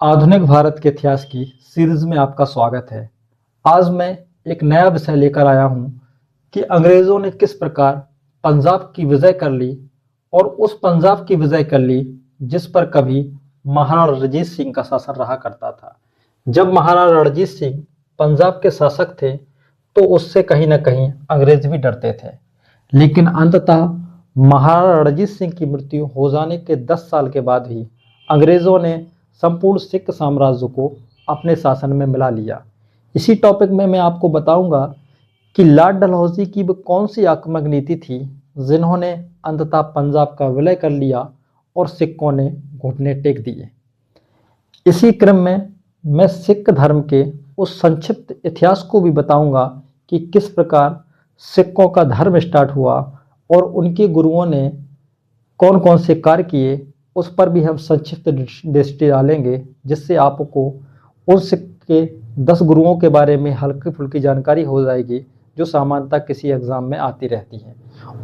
आधुनिक भारत के इतिहास की सीरीज में आपका स्वागत है। आज मैं एक नया विषय लेकर आया हूं कि अंग्रेजों ने किस प्रकार पंजाब की विजय कर ली और उस पंजाब की विजय कर ली जिस पर कभी महाराणा रणजीत सिंह का शासन रहा करता था। जब महाराणा रणजीत सिंह पंजाब के शासक थे तो उससे कहीं ना कहीं अंग्रेज भी डरते थे, लेकिन अंततः महाराणा रणजीत सिंह की मृत्यु हो जाने के 10 साल के बाद ही अंग्रेजों ने संपूर्ण सिख साम्राज्य को अपने शासन में मिला लिया। इसी टॉपिक में मैं आपको बताऊंगा कि लॉर्ड डलहौजी की वो कौन सी आक्रामक नीति थी जिन्होंने अंततः पंजाब का विलय कर लिया और सिखों ने घुटने टेक दिए। इसी क्रम में मैं सिख धर्म के उस संक्षिप्त इतिहास को भी बताऊंगा कि किस प्रकार सिखों का धर्म स्टार्ट हुआ और उनके गुरुओं ने कौन कौन से कार्य किए, उस पर भी हम संक्षिप्त दृष्टि डालेंगे, जिससे आपको उन सिख के 10 गुरुओं के बारे में हल्की फुल्की जानकारी हो जाएगी जो सामान्यतः किसी एग्जाम में आती रहती है।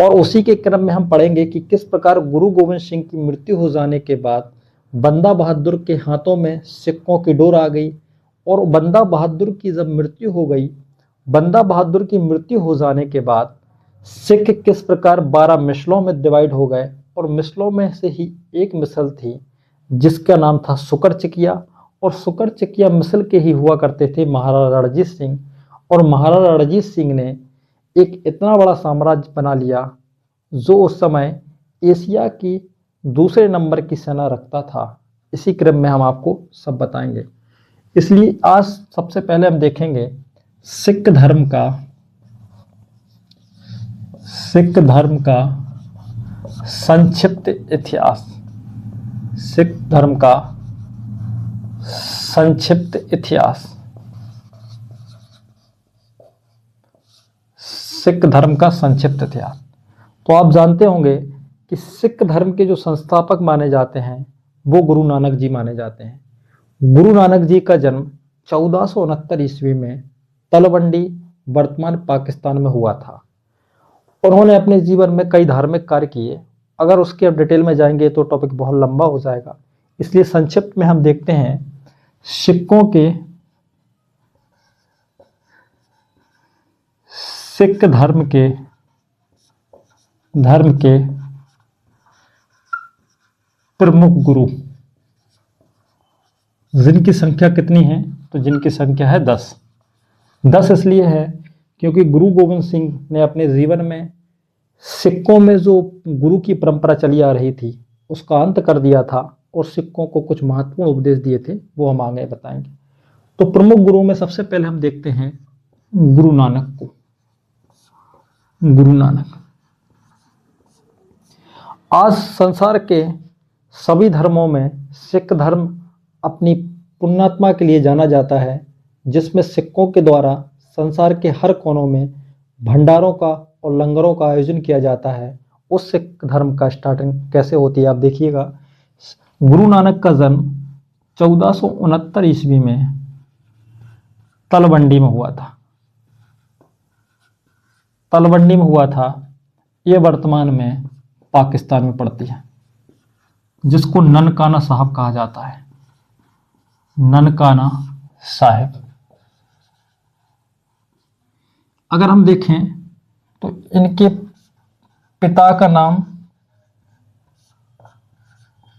और उसी के क्रम में हम पढ़ेंगे कि किस प्रकार गुरु गोविंद सिंह की मृत्यु हो जाने के बाद बंदा बहादुर के हाथों में सिक्कों की डोर आ गई और बंदा बहादुर की जब मृत्यु हो गई, बंदा बहादुर की मृत्यु हो जाने के बाद सिख किस प्रकार 12 मिसलों में डिवाइड हो गए और मिसलों में से ही एक मिसल थी जिसका नाम था सुकर चकिया, और सुकर चकिया मिसल के ही हुआ करते थे महाराणा रणजीत सिंह। और महाराणा रणजीत सिंह ने एक इतना बड़ा साम्राज्य बना लिया जो उस समय एशिया की दूसरे नंबर की सेना रखता था। इसी क्रम में हम आपको सब बताएंगे। इसलिए आज सबसे पहले हम देखेंगे सिख धर्म का संक्षिप्त इतिहास। सिख धर्म का संक्षिप्त इतिहास। सिख धर्म का संक्षिप्त इतिहास। तो आप जानते होंगे कि सिख धर्म के जो संस्थापक माने जाते हैं वो गुरु नानक जी माने जाते हैं। गुरु नानक जी का जन्म 1469 ईस्वी में तलवंडी वर्तमान पाकिस्तान में हुआ था। उन्होंने अपने जीवन में कई धार्मिक कार्य किए। अगर उसके अब डिटेल में जाएंगे तो टॉपिक बहुत लंबा हो जाएगा, इसलिए संक्षिप्त में हम देखते हैं सिख धर्म के प्रमुख गुरु, जिनकी संख्या कितनी है, तो जिनकी संख्या है 10। 10 इसलिए है क्योंकि गुरु गोविंद सिंह ने अपने जीवन में सिखों में जो गुरु की परंपरा चली आ रही थी उसका अंत कर दिया था और सिखों को कुछ महत्वपूर्ण उपदेश दिए थे, वो हम आगे बताएंगे। तो प्रमुख गुरु में सबसे पहले हम देखते हैं गुरु नानक को। गुरु नानक आज संसार के सभी धर्मों में सिख धर्म अपनी पुण्यात्मा के लिए जाना जाता है, जिसमें सिखों के द्वारा संसार के हर कोनों में भंडारों का और लंगरों का आयोजन किया जाता है। उस सिख धर्म का स्टार्टिंग कैसे होती है आप देखिएगा। गुरु नानक का जन्म 1469 ईस्वी में तलवंडी में हुआ था। तलवंडी में हुआ था, ये वर्तमान में पाकिस्तान में पड़ती है, जिसको ननकाना साहब कहा जाता है। ननकाना साहिब। अगर हम देखें तो इनके पिता का नाम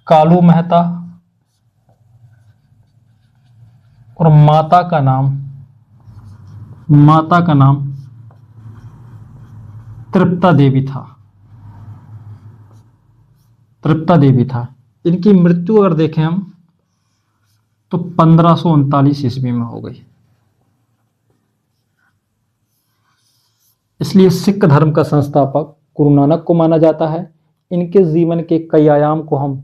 कालू मेहता और माता का नाम तृप्ता देवी था। इनकी मृत्यु अगर देखें हम तो 1539 ईस्वी में हो गई। इसलिए सिख धर्म का संस्थापक गुरु नानक को माना जाता है। इनके जीवन के कई आयाम को हम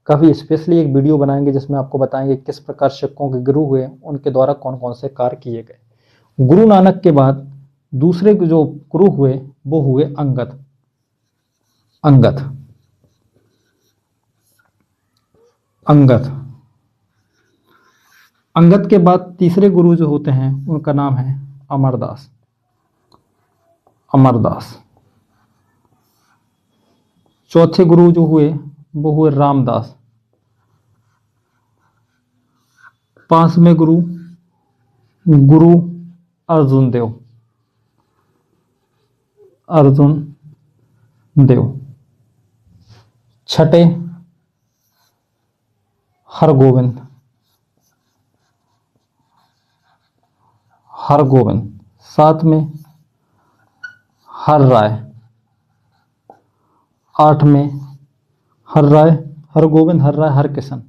कभी स्पेशली एक वीडियो बनाएंगे जिसमें आपको बताएंगे किस प्रकार सिखों के गुरु हुए, उनके द्वारा कौन कौन से कार्य किए गए। गुरु नानक के बाद दूसरे जो गुरु हुए वो हुए अंगद के बाद तीसरे गुरु जो होते हैं उनका नाम है अमरदास। चौथे गुरु जो हुए वो हुए रामदास। 5वें गुरु गुरु अर्जुन देव, अर्जुन देव। 6ठे हरगोविंद, हरगोविंद। 7वें हर राय, 8वें हर राय, हरगोविंद, हर राय, हरकिशन,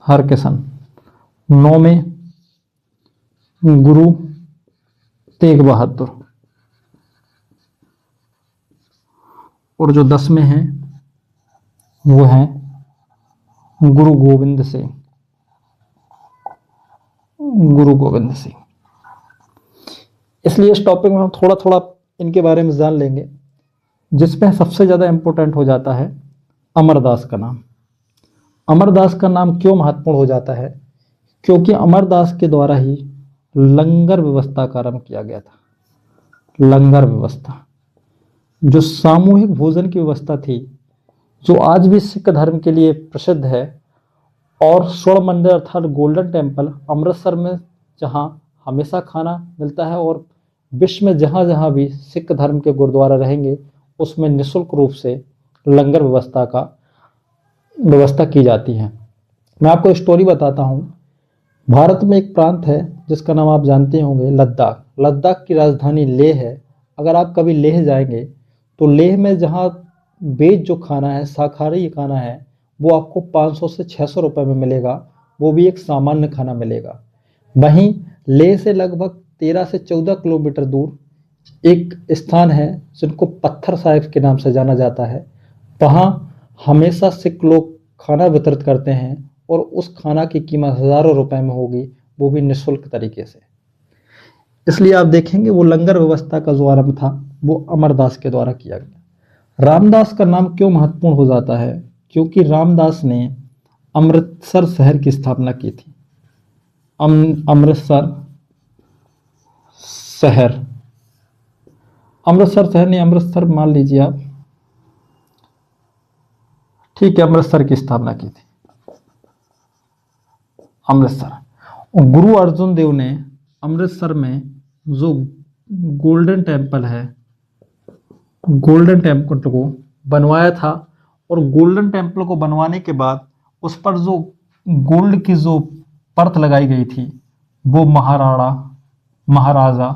हरकिशन। 9वें गुरु तेग बहादुर, और जो 10वें हैं वो हैं गुरु गोविंद सिंह, गुरु गोविंद सिंह। इसलिए इस टॉपिक में हम थोड़ा थोड़ा इनके बारे में जान लेंगे, जिसमें सबसे ज़्यादा इम्पोर्टेंट हो जाता है अमरदास का नाम। अमरदास का नाम क्यों महत्वपूर्ण हो जाता है? क्योंकि अमरदास के द्वारा ही लंगर व्यवस्था का आरंभ किया गया था। लंगर व्यवस्था, जो सामूहिक भोजन की व्यवस्था थी, जो आज भी सिख धर्म के लिए प्रसिद्ध है। और स्वर्ण मंदिर अर्थात गोल्डन टेम्पल अमृतसर में, जहां हमेशा खाना मिलता है, और विश्व में जहां जहां भी सिख धर्म के गुरुद्वारा रहेंगे उसमें निःशुल्क रूप से लंगर व्यवस्था की जाती है। मैं आपको स्टोरी बताता हूं। भारत में एक प्रांत है जिसका नाम आप जानते होंगे, लद्दाख। लद्दाख की राजधानी लेह है। अगर आप कभी लेह जाएंगे तो लेह में जहाँ वेज जो खाना है, शाकाहारी खाना है, वो आपको 500 से 600 रुपये में मिलेगा। वो भी एक सामान्य खाना मिलेगा। वहीं लेह से लगभग 13 से 14 किलोमीटर दूर एक स्थान है जिनको पत्थर साहिब के नाम से जाना जाता है। वहाँ हमेशा सिख लोग खाना वितरित करते हैं, और उस खाना की कीमत हज़ारों रुपए में होगी, वो भी निःशुल्क तरीके से। इसलिए आप देखेंगे वो लंगर व्यवस्था का जो आरंभ था वो अमरदास के द्वारा किया गया। रामदास का नाम क्यों महत्वपूर्ण हो जाता है? क्योंकि रामदास ने अमृतसर शहर की स्थापना की थी। अमृतसर शहर, अमृतसर शहर नहीं, अमृतसर मान लीजिए आप, ठीक है, अमृतसर की स्थापना की थी, अमृतसर। और गुरु अर्जुन देव ने अमृतसर में जो गोल्डन टेम्पल है, गोल्डन टेम्पल को बनवाया था। और गोल्डन टेम्पल को बनवाने के बाद उस पर जो गोल्ड की जो परत लगाई गई थी वो महाराजा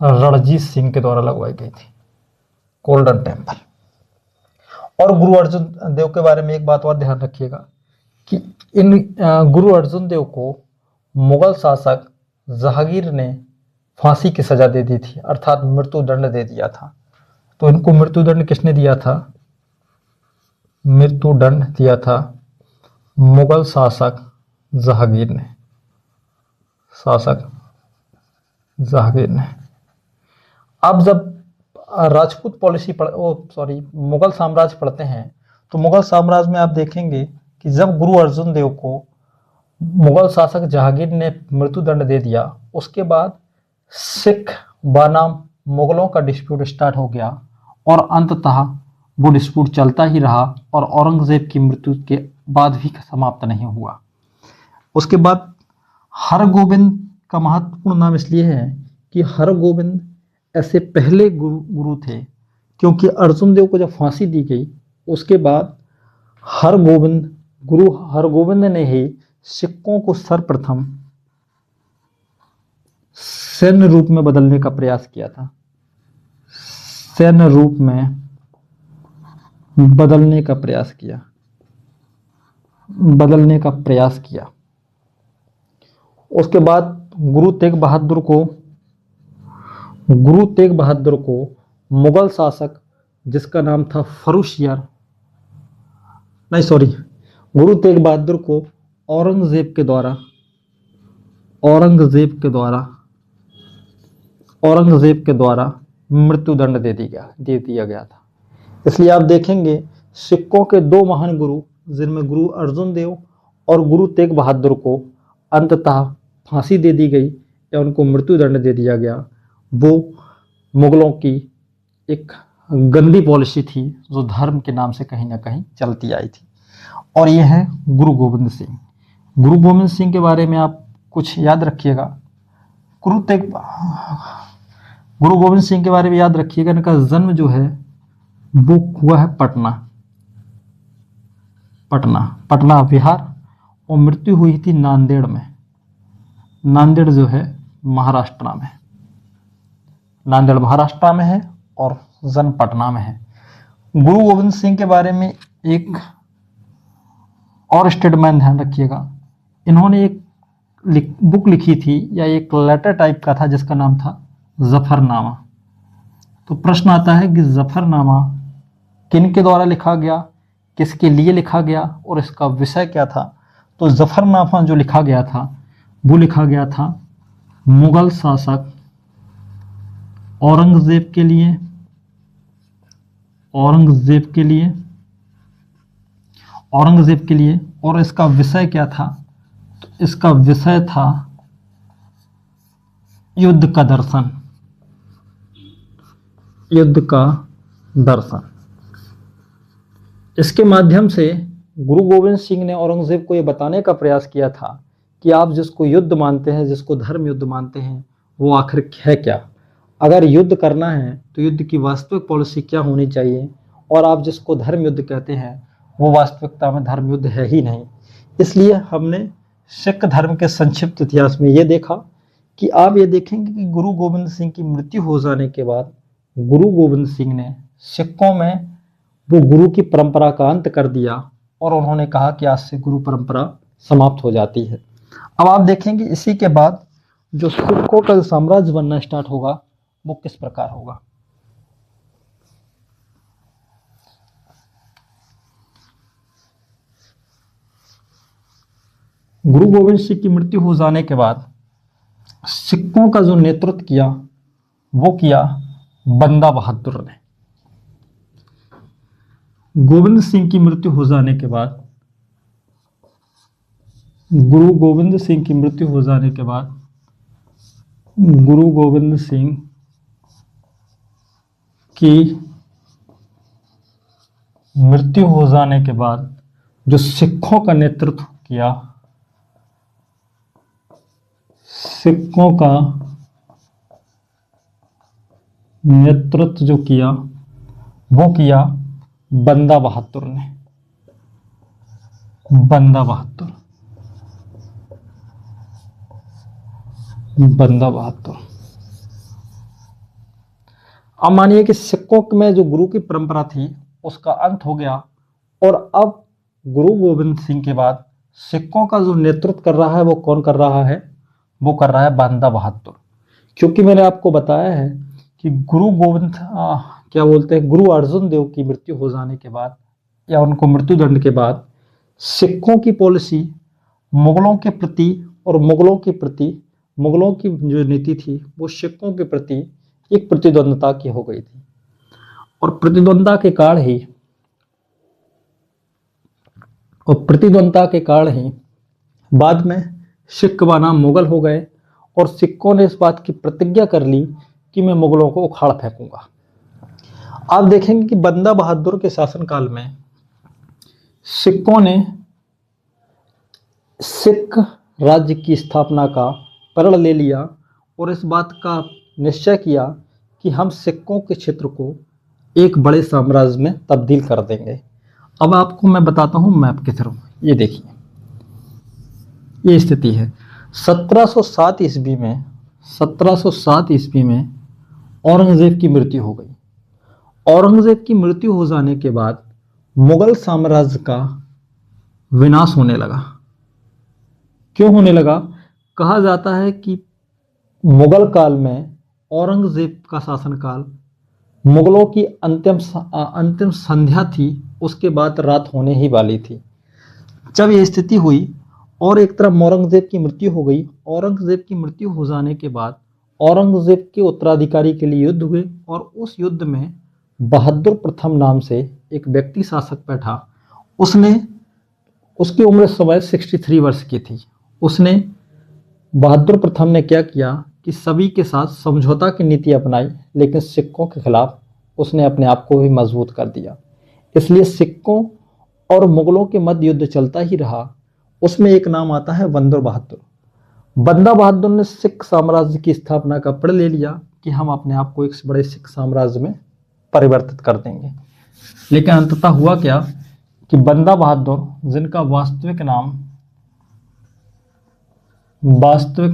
रणजीत सिंह के द्वारा लगवाई गई थी, गोल्डन टेम्पल। और गुरु अर्जुन देव के बारे में एक बात और ध्यान रखिएगा कि इन गुरु अर्जुन देव को मुगल शासक जहांगीर ने फांसी की सजा दे दी थी, अर्थात मृत्युदंड दे दिया था। तो इनको मृत्युदंड किसने दिया था? मृत्युदंड दिया था मुगल शासक जहांगीर ने, शासक जहांगीर ने। अब जब राजपूत पॉलिसी मुगल साम्राज्य पढ़ते हैं तो मुगल साम्राज्य में आप देखेंगे कि जब गुरु अर्जुन देव को मुगल शासक जहांगीर ने मृत्युदंड दे दिया, उसके बाद सिख बनाम मुगलों का डिस्प्यूट स्टार्ट हो गया, और अंततः वो डिस्प्यूट चलता ही रहा, और औरंगजेब की मृत्यु के बाद भी समाप्त नहीं हुआ। उसके बाद हरगोविंद का महत्वपूर्ण नाम इसलिए है कि हरगोविंद ऐसे पहले गुरु थे, क्योंकि अर्जुन देव को जब फांसी दी गई उसके बाद गुरु हरगोविंद ने ही सिक्कों को सर्वप्रथम सैन्य रूप में बदलने का प्रयास किया था। सैन्य रूप में बदलने का प्रयास किया, बदलने का प्रयास किया। उसके बाद गुरु तेग बहादुर को मुगल शासक जिसका नाम था गुरु तेग बहादुर को औरंगजेब के द्वारा मृत्युदंड दे दिया गया था। इसलिए आप देखेंगे सिखों के दो महान गुरु, जिनमें गुरु अर्जुन देव और गुरु तेग बहादुर को अंततः फांसी दे दी गई या उनको मृत्युदंड दे दिया गया। वो मुगलों की एक गंदी पॉलिसी थी जो धर्म के नाम से कहीं ना कहीं चलती आई थी। और ये है गुरु गोविंद सिंह। गुरु गोविंद सिंह के बारे में आप कुछ याद रखिएगा। गुरु गोविंद सिंह के बारे में याद रखिएगा, इनका जन्म जो है वो हुआ है पटना बिहार, और मृत्यु हुई थी नांदेड़ में। नांदेड़ जो है महाराष्ट्र में, नांदेड़ महाराष्ट्र में है और जन्म पटना में है। गुरु गोविंद सिंह के बारे में एक और स्टेटमेंट ध्यान रखिएगा। इन्होंने एक बुक लिखी थी या एक लेटर टाइप का था जिसका नाम था जफरनामा। तो प्रश्न आता है कि जफरनामा किन के द्वारा लिखा गया, किसके लिए लिखा गया और इसका विषय क्या था। तो जफरनामा जो लिखा गया था वो लिखा गया था मुगल शासक औरंगजेब के लिए और इसका विषय क्या था। तो इसका विषय था युद्ध का दर्शन। इसके माध्यम से गुरु गोविंद सिंह ने औरंगजेब को यह बताने का प्रयास किया था कि आप जिसको युद्ध मानते हैं, जिसको धर्म युद्ध मानते हैं, वो आखिर है क्या। अगर युद्ध करना है तो युद्ध की वास्तविक पॉलिसी क्या होनी चाहिए, और आप जिसको धर्म युद्ध कहते हैं वो वास्तविकता में धर्म युद्ध है ही नहीं। इसलिए हमने सिख धर्म के संक्षिप्त इतिहास में ये देखा कि आप ये देखेंगे कि गुरु गोविंद सिंह की मृत्यु हो जाने के बाद गुरु गोविंद सिंह ने सिखों में वो गुरु की परंपरा का अंत कर दिया और उन्होंने कहा कि आज से गुरु परंपरा समाप्त हो जाती है। अब आप देखेंगे इसी के बाद जो सिखों का साम्राज्य बनना स्टार्ट होगा वो किस प्रकार होगा। गुरु गोविंद सिंह की मृत्यु हो जाने के बाद सिखों का जो नेतृत्व किया वो किया बंदा बहादुर ने। गोविंद सिंह की मृत्यु हो जाने के बाद गुरु गोविंद सिंह की मृत्यु हो जाने के बाद जो सिखों का नेतृत्व किया, सिखों का नेतृत्व जो किया वो किया बंदा बहादुर ने। बंदा बहादुर। अब मानिए कि सिखों में जो गुरु की परंपरा थी उसका अंत हो गया और अब गुरु गोविंद सिंह के बाद सिखों का जो नेतृत्व कर रहा है वो कौन कर रहा है, वो कर रहा है बंदा बहादुर। क्योंकि मैंने आपको बताया है कि गुरु अर्जुन देव की मृत्यु हो जाने के बाद या उनको मृत्युदंड के बाद सिखों की पॉलिसी मुगलों के प्रति और मुगलों की जो नीति थी वो सिखों के प्रति एक प्रतिद्वंदता की हो गई थी। और प्रतिद्वंदता के कारण ही बाद में सिख बनाम मुगल हो गए और सिखों ने इस बात की प्रतिज्ञा कर ली कि मैं मुगलों को उखाड़ फेंकूंगा। आप देखेंगे कि बंदा बहादुर के शासनकाल में सिखों ने सिख राज्य की स्थापना का प्रण ले लिया और इस बात का निश्चय किया कि हम सिखों के क्षेत्र को एक बड़े साम्राज्य में तब्दील कर देंगे। अब आपको मैं बताता हूं मैप के थ्रू। ये देखिए, ये स्थिति है 1707 ईस्वी में औरंगजेब की मृत्यु हो गई। औरंगजेब की मृत्यु हो जाने के बाद मुगल साम्राज्य का विनाश होने लगा। क्यों होने लगा? कहा जाता है कि मुगल काल में औरंगजेब का शासनकाल मुगलों की अंतिम संध्या थी, उसके बाद रात होने ही वाली थी जब यह स्थिति हुई और एक तरफ औरंगजेब की मृत्यु हो गई। औरंगजेब की मृत्यु हो जाने के बाद औरंगजेब के उत्तराधिकारी के लिए युद्ध हुए और उस युद्ध में बहादुर प्रथम नाम से एक व्यक्ति शासक बैठा। उसकी उम्र इस समय 63 वर्ष की थी। बहादुर प्रथम ने क्या किया कि सभी के साथ समझौता की नीति अपनाई, लेकिन सिखों के खिलाफ उसने अपने आप को भी मजबूत कर दिया। इसलिए सिक्कों और मुगलों के मध्य युद्ध चलता ही रहा। उसमें एक नाम आता है बंदर बहादुर। बंदा बहादुर ने सिख साम्राज्य की स्थापना का प्रण ले लिया कि हम अपने आप को एक बड़े सिख साम्राज्य में परिवर्तित कर देंगे। लेकिन अंततः हुआ क्या कि बंदा बहादुर, जिनका वास्तविक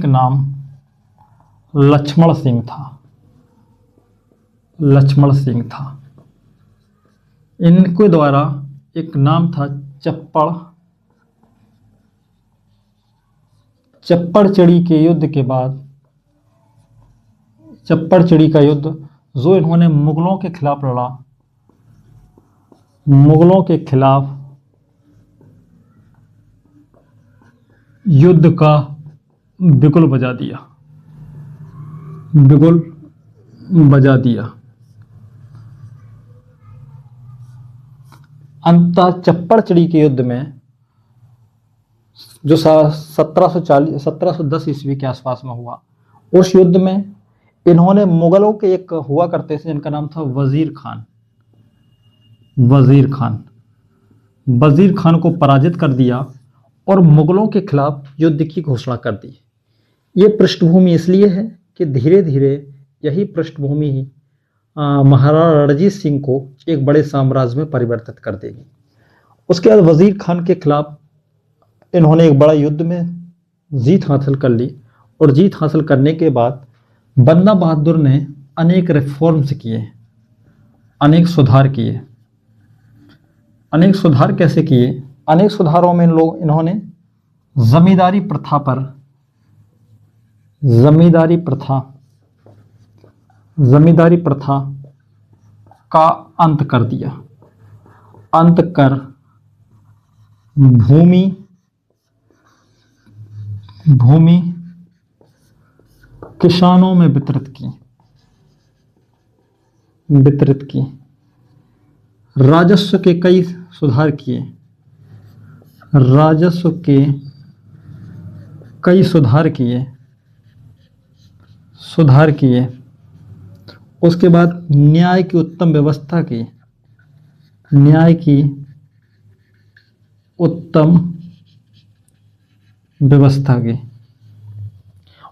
नाम लक्ष्मण सिंह था, इनके द्वारा एक नाम था चप्पड़चिड़ी के युद्ध के बाद, चप्पड़चिड़ी का युद्ध जो इन्होंने मुगलों के खिलाफ लड़ा, मुगलों के खिलाफ युद्ध का बिगुल बजा दिया। अंततः चप्पड़चिड़ी के युद्ध में जो 1710 ईस्वी के आसपास में हुआ, उस युद्ध में इन्होंने मुगलों के एक हुआ करते थे जिनका नाम था वजीर खान को पराजित कर दिया और मुगलों के खिलाफ युद्ध की घोषणा कर दी। ये पृष्ठभूमि इसलिए है कि धीरे धीरे यही पृष्ठभूमि ही महाराणा रणजीत सिंह को एक बड़े साम्राज्य में परिवर्तित कर देगी। उसके बाद वजीर खान के खिलाफ इन्होंने एक बड़ा युद्ध में जीत हासिल कर ली और जीत हासिल करने के बाद बंदा बहादुर ने अनेक रिफॉर्म्स किए, अनेक सुधार किए। अनेक सुधार कैसे किए? अनेक सुधारों में इन्होंने जमींदारी प्रथा का अंत कर दिया। अंत कर भूमि किसानों में वितरित की। राजस्व के कई सुधार किए। उसके बाद न्याय की उत्तम व्यवस्था की।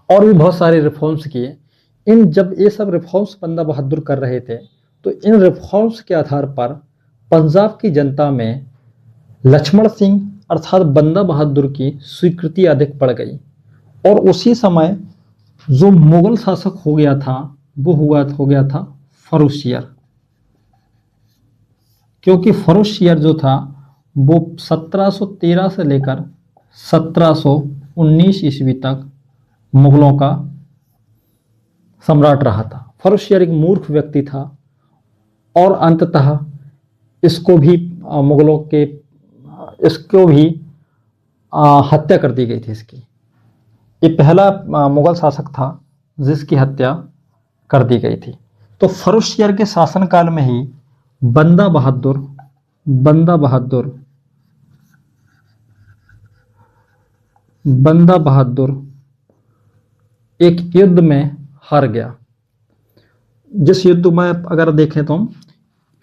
और भी बहुत सारे रिफॉर्म्स किए। जब ये सब रिफॉर्म्स बंदा बहादुर कर रहे थे तो इन रिफॉर्म्स के आधार पर पंजाब की जनता में लक्ष्मण सिंह अर्थात बंदा बहादुर की स्वीकृति अधिक बढ़ गई। और उसी समय जो मुगल शासक हो गया था वो हो गया था फर्रुखसियर। क्योंकि फर्रुखसियर जो था वो 1713 से लेकर 1719 ईस्वी तक मुगलों का सम्राट रहा था। फर्रुखसियर एक मूर्ख व्यक्ति था और अंततः इसको भी हत्या कर दी गई थी इसकी। ये पहला मुगल शासक था जिसकी हत्या कर दी गई थी। तो फर्रुखसियर के शासनकाल में ही बंदा बहादुर एक युद्ध में हार गया। जिस युद्ध में अगर देखें तो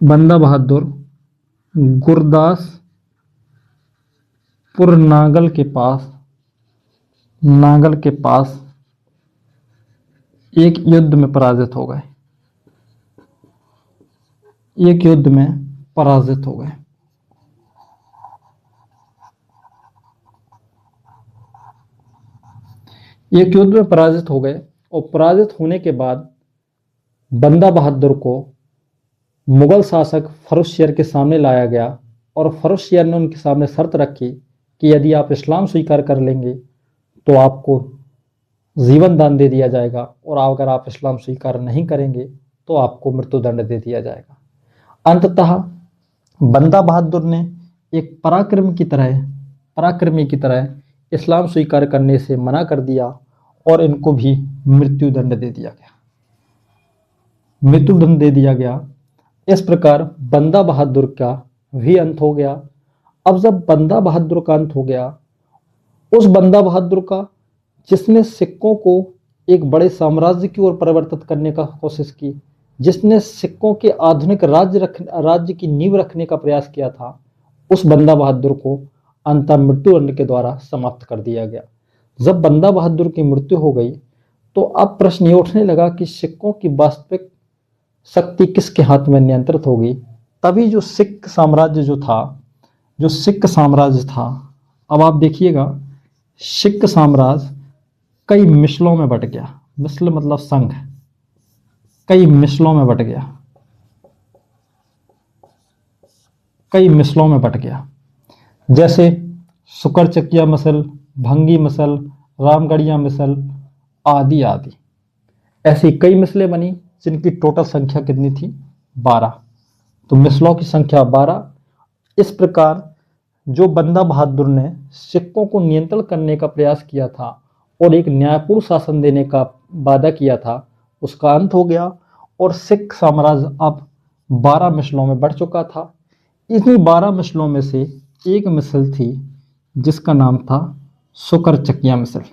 बंदा बहादुर गुरदासपुर नागल के पास एक युद्ध में पराजित हो गए। एक युद्ध में पराजित हो गए और पराजित होने के बाद बंदा बहादुर को मुगल शासक फर्रुखसियर के सामने लाया गया और फर्रुखसियर ने उनके सामने शर्त रखी कि यदि आप इस्लाम स्वीकार कर लेंगे तो आपको जीवन दान दे दिया जाएगा और अगर आप इस्लाम स्वीकार नहीं करेंगे तो आपको मृत्युदंड दे दिया जाएगा। अंततः बंदा बहादुर ने एक पराक्रमी की तरह इस्लाम स्वीकार करने से मना कर दिया और इनको भी मृत्युदंड दे दिया गया। इस प्रकार बंदा बहादुर का भी अंत हो गया। अब जब बंदा बहादुर का अंत हो गया, उस बंदा बहादुर का जिसने सिक्कों को एक बड़े साम्राज्य की ओर परिवर्तित करने का कोशिश की, जिसने सिक्कों के आधुनिक राज्य की नींव रखने का प्रयास किया था, उस बंदा बहादुर को अंततः मृत्युदंड के द्वारा समाप्त कर दिया गया। जब बंदा बहादुर की मृत्यु हो गई तो अब प्रश्न ये उठने लगा कि सिक्कों की वास्तविक शक्ति किसके हाथ में नियंत्रित होगी। तभी जो सिख साम्राज्य था, अब आप देखिएगा, सिख साम्राज्य कई मिसलों में बट गया। मिसल मतलब संघ, कई मिसलों में बट गया, कई मिसलों में बट गया। जैसे सुकरचकिया मिसल, भंगी मिसल, रामगढ़िया मिसल आदि आदि, ऐसी कई मिसलें बनी जिनकी टोटल संख्या कितनी थी? 12। तो मिसलों की संख्या 12। इस प्रकार जो बंदा बहादुर ने सिक्कों को नियंत्रण करने का प्रयास किया था और एक न्यायपूर्ण शासन देने का वादा किया था, उसका अंत हो गया और सिख साम्राज्य अब 12 मिसलों में बढ़ चुका था। इन्हीं 12 मिसलों में से एक मिसल थी जिसका नाम था सुकरचकिया मिसल।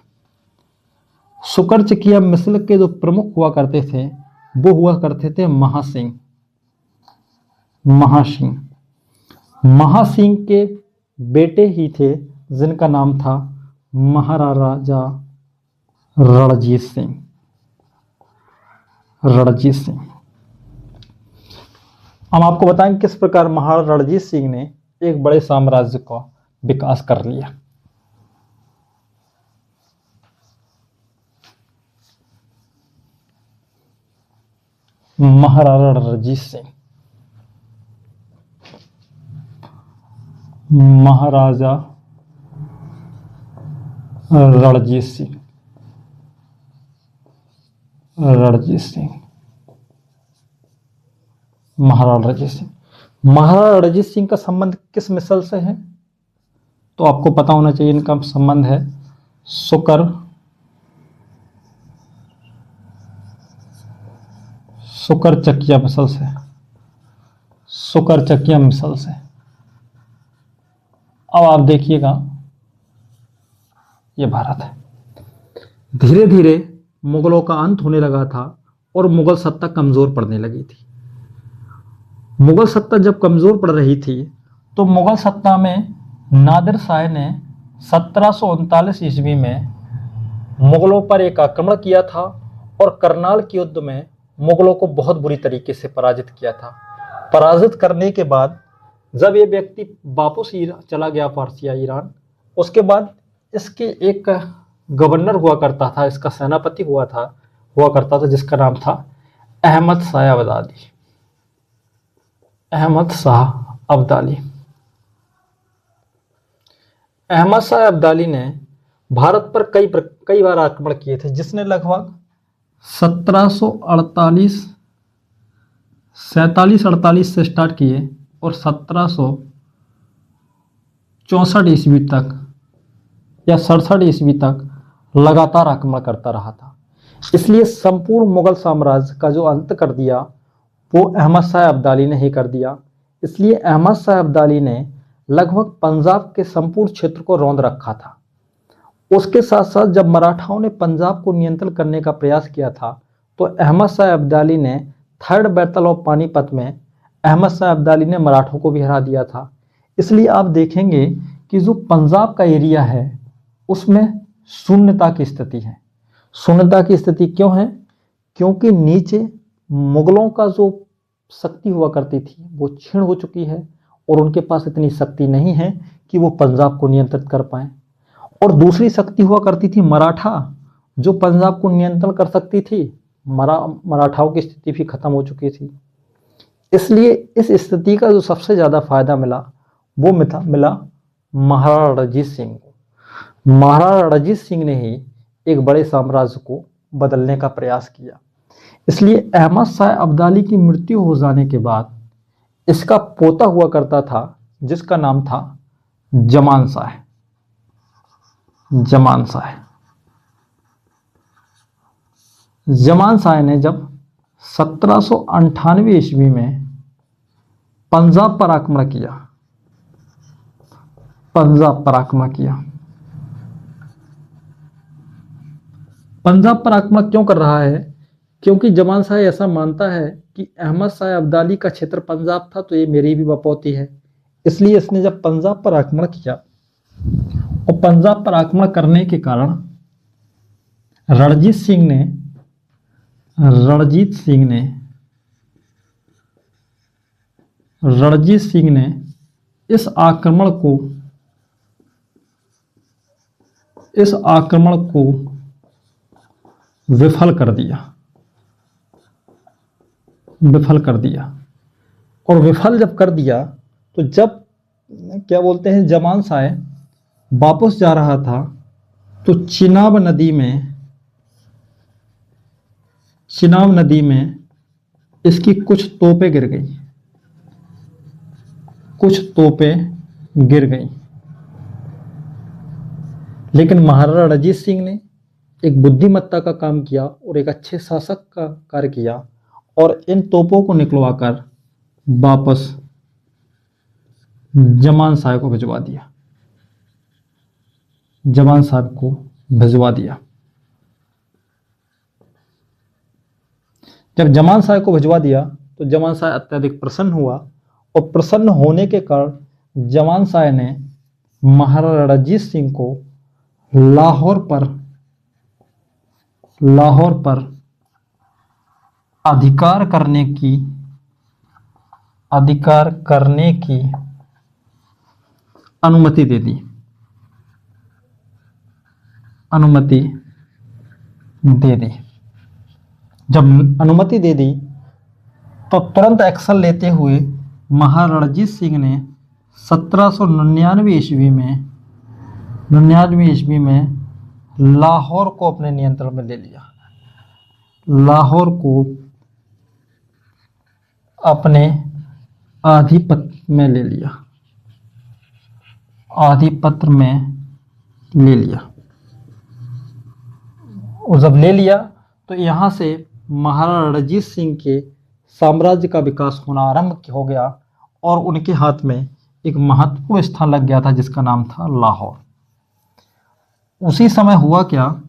सुकरचकिया मिसल के जो प्रमुख हुआ करते थे वो हुआ करते थे महासिंह। महासिंह के बेटे ही थे जिनका नाम था महाराजा रणजीत सिंह। हम आपको बताएं किस प्रकार महाराजा रणजीत सिंह ने एक बड़े साम्राज्य का विकास कर लिया। महाराजा रणजीत सिंह, महाराजा रणजीत सिंह, महाराजा रणजीत सिंह। महाराजा रणजीत सिंह का संबंध किस मिसल से है? तो आपको पता होना चाहिए, इनका संबंध है सुकरचकिया मिसल से। सुकरचकिया मिसल से। अब आप देखिएगा, ये भारत है। धीरे धीरे मुगलों का अंत होने लगा था और मुगल सत्ता कमजोर पड़ने लगी थी। मुगल सत्ता जब कमजोर पड़ रही थी तो मुगल सत्ता में नादिर शाह ने 1739 ईस्वी में मुगलों पर एक आक्रमण किया था और करनाल के युद्ध में मुगलों को बहुत बुरी तरीके से पराजित किया था। पराजित करने के बाद जब ये व्यक्ति वापस चला गया फारसिया ईरान, उसके बाद इसके एक गवर्नर हुआ करता था, इसका सेनापति हुआ करता था जिसका नाम था अहमद शाह अब्दाली। अहमद शाह अब्दाली ने भारत पर कई बार आक्रमण किए थे, जिसने लगभग 1747-48 से स्टार्ट किए और 1764 ईस्वी तक या 67 ईस्वी तक लगातार आक्रमण करता रहा था। इसलिए संपूर्ण मुगल साम्राज्य का जो अंत कर दिया वो अहमद शाह अब्दाली ने ही कर दिया। इसलिए अहमद शाह अब्दाली ने लगभग पंजाब के संपूर्ण क्षेत्र को रौंद रखा था। उसके साथ साथ जब मराठाओं ने पंजाब को नियंत्रण करने का प्रयास किया था तो अहमद शाह अब्दाली ने थर्ड बैटल ऑफ पानीपत में अहमद शाह अब्दाली ने मराठों को भी हरा दिया था। इसलिए आप देखेंगे कि जो पंजाब का एरिया है उसमें शून्यता की स्थिति है। शून्यता की स्थिति क्यों है? क्योंकि नीचे मुगलों का जो शक्ति हुआ करती थी वो क्षीण हो चुकी है और उनके पास इतनी शक्ति नहीं है कि वो पंजाब को नियंत्रित कर पाए। और दूसरी शक्ति हुआ करती थी मराठा, जो पंजाब को नियंत्रण कर सकती थी। मराठाओं की स्थिति भी खत्म हो चुकी थी। इसलिए इस स्थिति का जो सबसे ज्यादा फायदा मिला वो मिला महाराजा रणजीत सिंह को। महाराजा रणजीत सिंह ने ही एक बड़े साम्राज्य को बदलने का प्रयास किया। इसलिए अहमद शाह अब्दाली की मृत्यु हो जाने के बाद इसका पोता हुआ करता था जिसका नाम था जमान शाह। जमान शाह ने जब 1798 ईस्वी में पंजाब पर आक्रमण किया, पंजाब पर आक्रमण क्यों कर रहा है? क्योंकि जमान शाह ऐसा मानता है कि अहमद शाह अब्दाली का क्षेत्र पंजाब था, तो ये मेरी भी बपौती है। इसलिए इसने जब पंजाब पर आक्रमण किया और पंजाब पर आक्रमण करने के कारण रणजीत सिंह ने इस आक्रमण को विफल कर दिया। और विफल जब कर दिया तो जब क्या बोलते हैं जमान शाह वापस जा रहा था तो चिनाब नदी में इसकी कुछ तोपें गिर गई। लेकिन महाराणा रणजीत सिंह ने एक बुद्धिमत्ता का काम किया और एक अच्छे शासक का कार्य किया और इन तोपों को निकलवाकर वापस जमान साहब को भिजवा दिया। जब जमान साहब को भिजवा दिया तो जमान साहब अत्यधिक प्रसन्न हुआ और प्रसन्न होने के कारण जमान साहब ने महाराणा रणजीत सिंह को लाहौर पर अधिकार करने की अनुमति दे दी। जब अनुमति दे दी तो तुरंत एक्शन लेते हुए महाराणा रणजीत सिंह ने 1799 ईस्वी में लाहौर को अपने नियंत्रण में ले लिया। लाहौर को अपने आधिपत्य में ले लिया। और जब ले लिया तो यहाँ से महाराणा रणजीत सिंह के साम्राज्य का विकास होना आरंभ हो गया और उनके हाथ में एक महत्वपूर्ण स्थान लग गया था जिसका नाम था लाहौर। उसी समय हुआ क्या,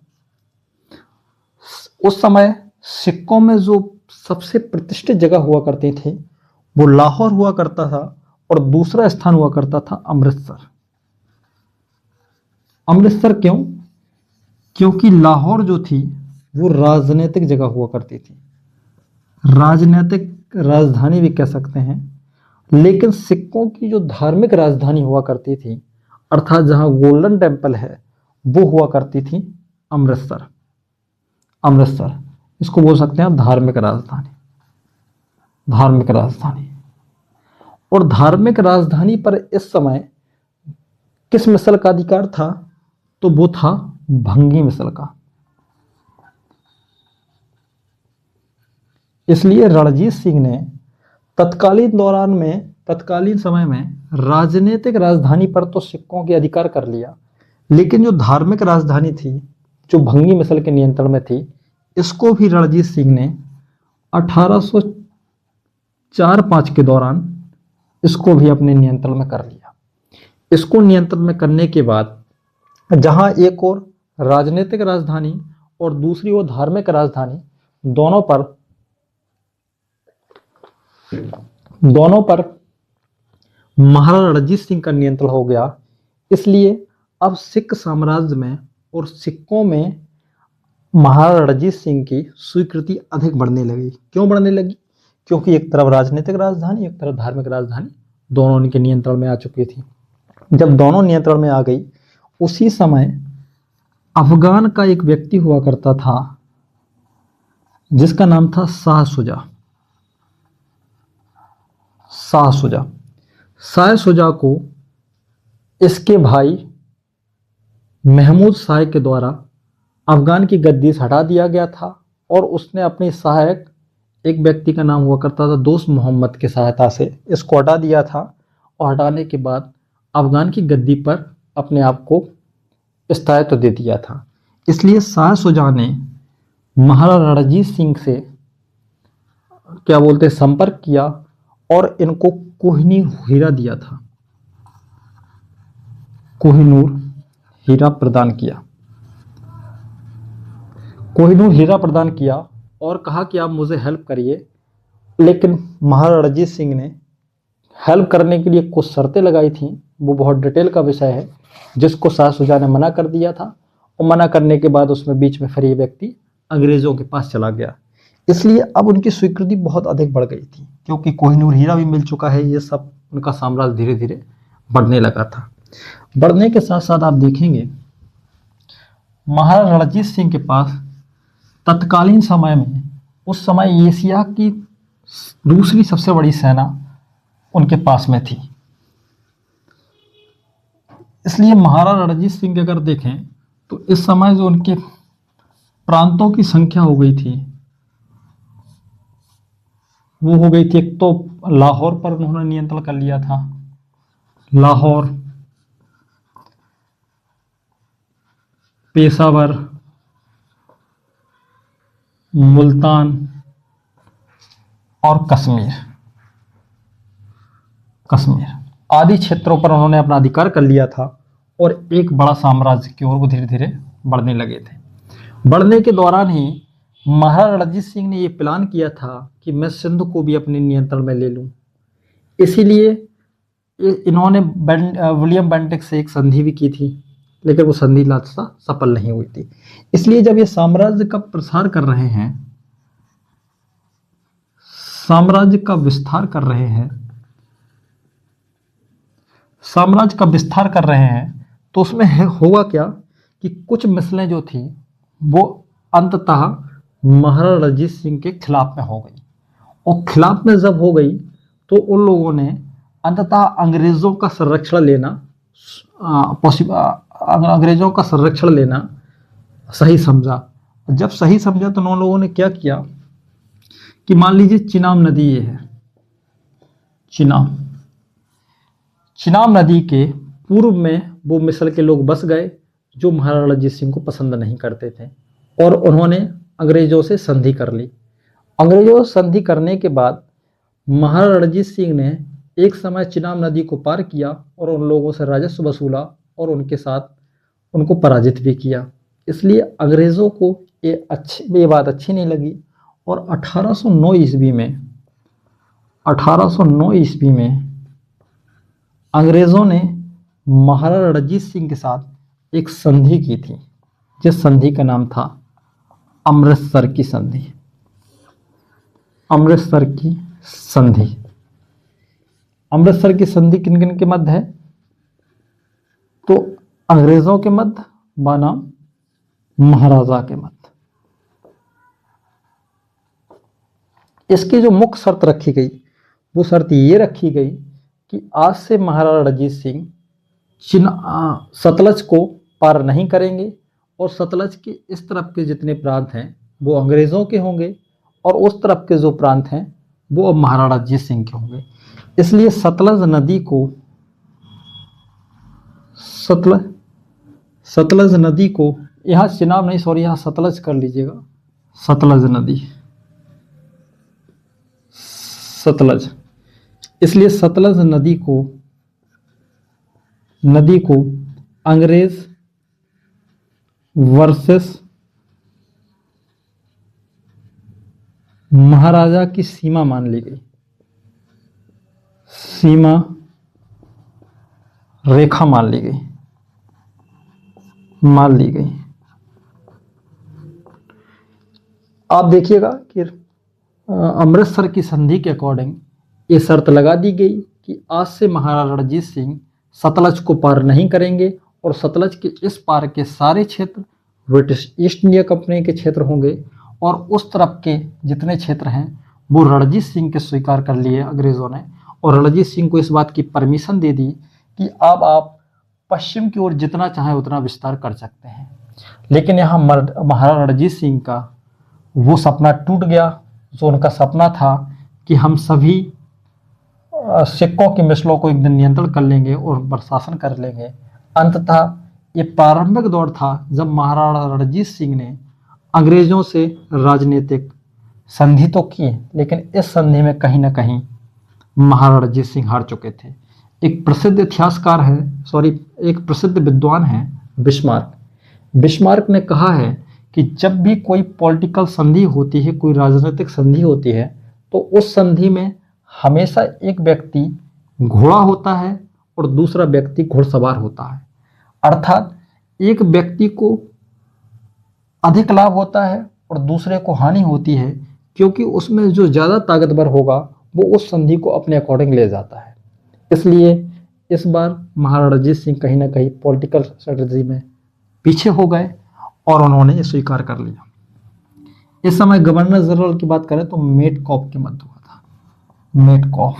उस समय सिक्कों में जो सबसे प्रतिष्ठित जगह हुआ करती थी वो लाहौर हुआ करता था और दूसरा स्थान हुआ करता था अमृतसर। क्यों? क्योंकि लाहौर जो थी वो राजनीतिक जगह हुआ करती थी, राजनीतिक राजधानी भी कह सकते हैं। लेकिन सिक्कों की जो धार्मिक राजधानी हुआ करती थी अर्थात जहां गोल्डन टेम्पल है वो हुआ करती थी अमृतसर। इसको बोल सकते हैं धार्मिक राजधानी। और धार्मिक राजधानी पर इस समय किस मिसल का अधिकार था? तो वो था भंगी मिसल का। इसलिए रणजीत सिंह ने तत्कालीन समय में राजनीतिक राजधानी पर तो सिक्कों के अधिकार कर लिया, लेकिन जो धार्मिक राजधानी थी जो भंगी मिसल के नियंत्रण में थी इसको भी रणजीत सिंह ने 1804-5 के दौरान इसको भी अपने नियंत्रण में कर लिया। इसको नियंत्रण में करने के बाद जहां एक और राजनीतिक राजधानी और दूसरी ओर धार्मिक राजधानी दोनों पर महाराणा रणजीत सिंह का नियंत्रण हो गया। इसलिए अब सिख साम्राज्य में और सिक्कों में महाराणा रणजीत सिंह की स्वीकृति अधिक बढ़ने लगी। क्यों बढ़ने लगी? क्योंकि एक तरफ राजनीतिक राजधानी एक तरफ धार्मिक राजधानी दोनों उनके नियंत्रण में आ चुकी थी। जब दोनों नियंत्रण में आ गई उसी समय अफगान का एक व्यक्ति हुआ करता था जिसका नाम था शाह शुजा को इसके भाई महमूद शाह के द्वारा अफगान की गद्दी से हटा दिया गया था और उसने अपने सहायक एक व्यक्ति का नाम हुआ करता था दोस्त मोहम्मद की सहायता से इसको हटा दिया था और हटाने के बाद अफगान की गद्दी पर अपने आप को स्थायित्व दे दिया था। इसलिए शाह शुजा ने महाराणा रणजीत सिंह से क्या बोलते संपर्क किया और इनको कोहिनूर हीरा दिया था, कोहिनूर हीरा प्रदान किया। और कहा कि आप मुझे हेल्प करिए, लेकिन महाराणा रणजीत सिंह ने हेल्प करने के लिए कुछ शर्तें लगाई थी। वो बहुत डिटेल का विषय है, जिसको शाह शुजा ने मना कर दिया था, और मना करने के बाद उसमें बीच में फिर ये व्यक्ति अंग्रेजों के पास चला गया। इसलिए अब उनकी स्वीकृति बहुत अधिक बढ़ गई थी, क्योंकि कोहिनूर हीरा भी मिल चुका है। ये सब उनका साम्राज्य धीरे धीरे बढ़ने लगा था। बढ़ने के साथ साथ आप देखेंगे महाराणा रणजीत सिंह के पास तत्कालीन समय में, उस समय एशिया की दूसरी सबसे बड़ी सेना उनके पास में थी। इसलिए महाराणा रणजीत सिंह के अगर देखें तो इस समय जो उनके प्रांतों की संख्या हो गई थी, वो हो गई थी, एक तो लाहौर पर उन्होंने नियंत्रण कर लिया था, लाहौर, पेशावर, मुल्तान और कश्मीर आदि क्षेत्रों पर उन्होंने अपना अधिकार कर लिया था, और एक बड़ा साम्राज्य की ओर वो धीरे धीरे बढ़ने लगे थे। बढ़ने के दौरान ही महाराणा रणजीत सिंह ने ये प्लान किया था कि मैं सिंध को भी अपने नियंत्रण में ले लूं। इसीलिए इन्होंने विलियम बेंटिक से एक संधि भी की थी, लेकिन वो संधि लालसा सफल नहीं हुई थी। इसलिए जब ये साम्राज्य का प्रसार कर रहे हैं, साम्राज्य का विस्तार कर रहे हैं, साम्राज्य का विस्तार कर रहे हैं, तो उसमें होगा क्या कि कुछ मिसलें जो थी वो अंततः महाराणा रणजीत सिंह के खिलाफ में हो गई, और खिलाफ में जब हो गई तो उन लोगों ने अंततः अंग्रेजों का संरक्षण लेना सही समझा। जब सही समझा तो उन लोगों ने क्या किया कि मान लीजिए चिनाब नदी ये है, चिनाब नदी के पूर्व में वो मिस्र के लोग बस गए, जो महाराणा रणजीत सिंह को पसंद नहीं करते थे, और उन्होंने अंग्रेजों से संधि कर ली। अंग्रेजों से संधि करने के बाद महाराणा रणजीत सिंह ने एक समय चिनाब नदी को पार किया और उन लोगों से राजस्व वसूला, और उनके साथ उनको पराजित भी किया। इसलिए अंग्रेजों को ये बात अच्छी नहीं लगी, और 1809 ईस्वी में अंग्रेजों ने महाराणा रणजीत सिंह के साथ एक संधि की थी, जिस संधि का नाम था अमृतसर की संधि। अमृतसर की संधि किन किन के मध्य है? तो अंग्रेजों के मध्य बनाम महाराजा के मध्य। इसकी जो मुख्य शर्त रखी गई, वो शर्त ये रखी गई कि आज से महाराणा रणजीत सिंह सतलज को पार नहीं करेंगे, और सतलज के इस तरफ के जितने प्रांत हैं वो अंग्रेजों के होंगे, और उस तरफ के जो प्रांत हैं वो अब महाराणा रणजीत सिंह के होंगे। इसलिए सतलज नदी को यहाँ चिनाब नहीं, सॉरी, यहाँ सतलज कर लीजिएगा, सतलज। इसलिए सतलज नदी को अंग्रेज वर्सेस महाराजा की सीमा मान ली गई, सीमा रेखा मान ली गई। आप देखिएगा कि अमृतसर की संधि के अकॉर्डिंग ये शर्त लगा दी गई कि आज से महाराणा रणजीत सिंह सतलज को पार नहीं करेंगे, और सतलज के इस पार के सारे क्षेत्र ब्रिटिश ईस्ट इंडिया कंपनी के क्षेत्र होंगे, और उस तरफ के जितने क्षेत्र हैं वो रणजीत सिंह के स्वीकार कर लिए अंग्रेजों ने, और रणजीत सिंह को इस बात की परमिशन दे दी कि अब आप पश्चिम की ओर जितना चाहें उतना विस्तार कर सकते हैं। लेकिन यहाँ महाराणा रणजीत सिंह का वो सपना टूट गया, जो उनका सपना था कि हम सभी सिक्कों की मिसलों को एक दिन नियंत्रण कर लेंगे और प्रशासन कर लेंगे। अंततः ये प्रारंभिक दौर था जब महाराणा रणजीत सिंह ने अंग्रेजों से राजनीतिक संधि तो की, लेकिन इस संधि में कहीं ना कहीं महाराणा रणजीत सिंह हार चुके थे। एक प्रसिद्ध इतिहासकार है, एक प्रसिद्ध विद्वान है बिस्मार्क ने कहा है कि जब भी कोई पॉलिटिकल संधि होती है, कोई राजनीतिक संधि होती है, तो उस संधि में हमेशा एक व्यक्ति घोड़ा होता है और दूसरा व्यक्ति घुड़सवार होता है। अर्थात एक व्यक्ति को अधिक लाभ होता है और दूसरे को हानि होती है, क्योंकि उसमें जो ज़्यादा ताकतवर होगा वो उस संधि को अपने अकॉर्डिंग ले जाता है। इसलिए इस बार महाराणा रणजीत सिंह कहीं ना कहीं पॉलिटिकल स्ट्रेटजी में पीछे हो गए और उन्होंने ये स्वीकार कर लिया। इस समय गवर्नर जनरल की बात करें तो मेटकॉफ के मध्य हुआ था, मेटकॉफ।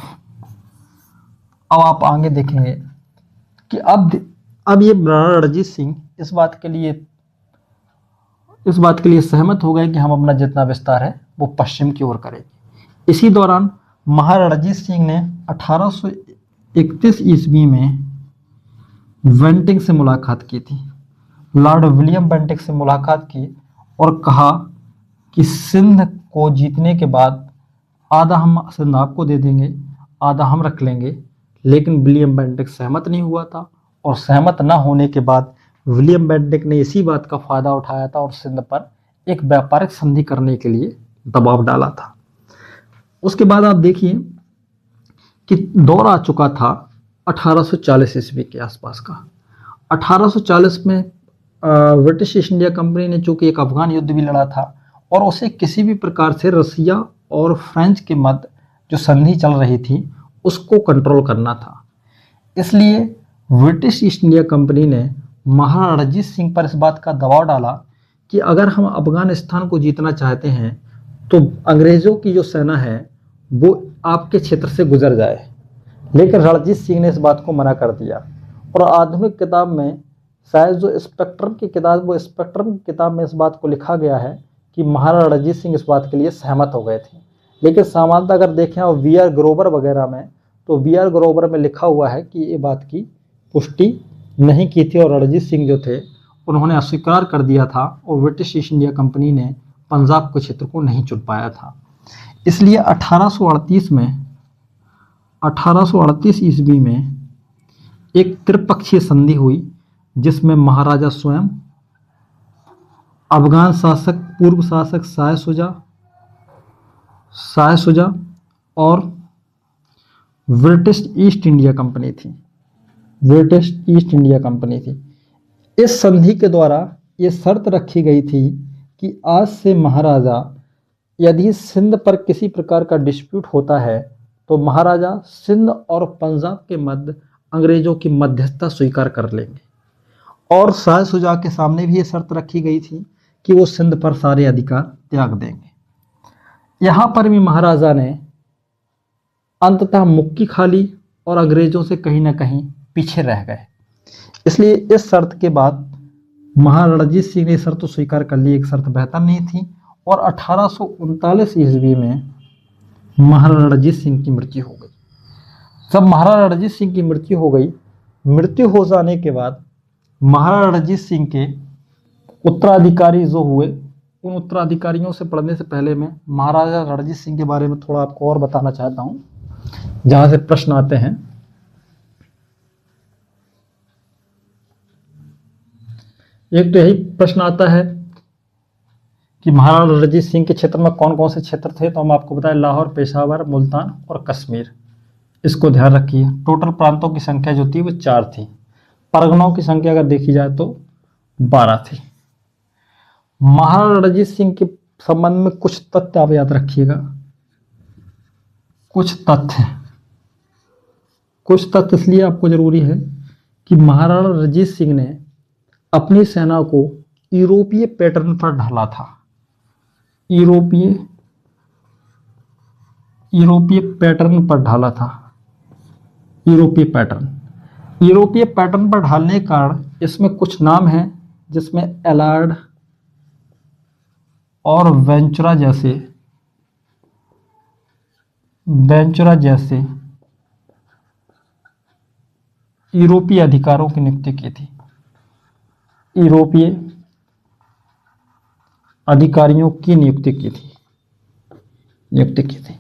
अब आप आगे देखेंगे कि अब ये महाराणा रणजीत सिंह इस बात के लिए सहमत हो गए कि हम अपना जितना विस्तार है वो पश्चिम की ओर करेंगे। इसी दौरान महाराणा रणजीत सिंह ने 1831 ईस्वी में बेंटिंक से मुलाकात की थी, लॉर्ड विलियम बेंटिंक से मुलाकात की और कहा कि सिंध को जीतने के बाद आधा हम सिंध आपको दे देंगे, आधा हम रख लेंगे। लेकिन विलियम बेंटिंक सहमत नहीं हुआ था और सहमत न होने के बाद विलियम बेंटिंक ने इसी बात का फायदा उठाया था और सिंध पर एक व्यापारिक संधि करने के लिए दबाव डाला था। उसके बाद आप देखिए कि दौर आ चुका था 1840 ईस्वी के आसपास का। 1840 में ब्रिटिश ईस्ट इंडिया कंपनी ने चूंकि एक अफगान युद्ध भी लड़ा था और उसे किसी भी प्रकार से रसिया और फ्रेंच के मध्य जो संधि चल रही थी उसको कंट्रोल करना था। इसलिए ब्रिटिश ईस्ट इंडिया कंपनी ने महाराणा रणजीत सिंह पर इस बात का दबाव डाला कि अगर हम अफगानिस्तान को जीतना चाहते हैं तो अंग्रेज़ों की जो सेना है वो आपके क्षेत्र से गुजर जाए। लेकिन रणजीत सिंह ने इस बात को मना कर दिया और आधुनिक किताब में शायद जो स्पेक्ट्रम की किताब में इस बात को लिखा गया है कि महाराणा रणजीत सिंह इस बात के लिए सहमत हो गए थे। लेकिन सामान्यतः अगर देखें और वी.आर. ग्रोवर वगैरह में, तो वी.आर. ग्रोवर में लिखा हुआ है कि ये बात की पुष्टि नहीं की थी और रणजीत सिंह जो थे उन्होंने अस्वीकार कर दिया था और ब्रिटिश ईस्ट इंडिया कंपनी ने पंजाब के क्षेत्र को नहीं चुन पाया था। इसलिए 1838 ईस्वी में एक त्रिपक्षीय संधि हुई जिसमें महाराजा स्वयं, अफगान शासक, पूर्व शासक शाह शुजा और ब्रिटिश ईस्ट इंडिया कंपनी थी। इस संधि के द्वारा ये शर्त रखी गई थी कि आज से महाराजा यदि सिंध पर किसी प्रकार का डिस्प्यूट होता है तो महाराजा सिंध और पंजाब के मध्य अंग्रेजों की मध्यस्थता स्वीकार कर लेंगे। और शाह शुजा के सामने भी ये शर्त रखी गई थी कि वो सिंध पर सारे अधिकार त्याग देंगे। यहाँ पर भी महाराजा ने अंततः मुक्की खा ली और अंग्रेजों से कहीं ना कहीं पीछे रह गए। इसलिए इस शर्त के बाद महाराणा रणजीत सिंह ने शर्त तो स्वीकार कर ली, एक शर्त बेहतर नहीं थी। और 1839 ईस्वी में महाराणा रणजीत सिंह की मृत्यु हो गई। जब महाराणा रणजीत सिंह की मृत्यु हो गई, मृत्यु हो जाने के बाद महाराणा रणजीत सिंह के उत्तराधिकारी जो हुए, उन उत्तराधिकारियों से पढ़ने से पहले मैं महाराजा रणजीत सिंह के बारे में थोड़ा आपको और बताना चाहता हूँ, जहाँ से प्रश्न आते हैं। एक तो यही प्रश्न आता है कि महाराणा रणजीत सिंह के क्षेत्र में कौन कौन से क्षेत्र थे, तो हम आपको बताएं लाहौर, पेशावर, मुल्तान और कश्मीर। इसको ध्यान रखिए। टोटल प्रांतों की संख्या जो थी वो 4 थी। परगनाओं की संख्या अगर देखी जाए तो 12 थी। महाराणा रणजीत सिंह के संबंध में कुछ तथ्य आप याद रखिएगा। कुछ तथ्य इसलिए आपको जरूरी है कि महाराणा रणजीत सिंह ने अपनी सेना को यूरोपीय पैटर्न पर ढाला था। यूरोपीय पैटर्न पर ढाला था। यूरोपीय पैटर्न पर ढालने के कारण इसमें कुछ नाम हैं जिसमें एलार्ड और वेंचुरा जैसे यूरोपीय अधिकारों की नियुक्ति की थी। यूरोपीय अधिकारियों की नियुक्ति की थी।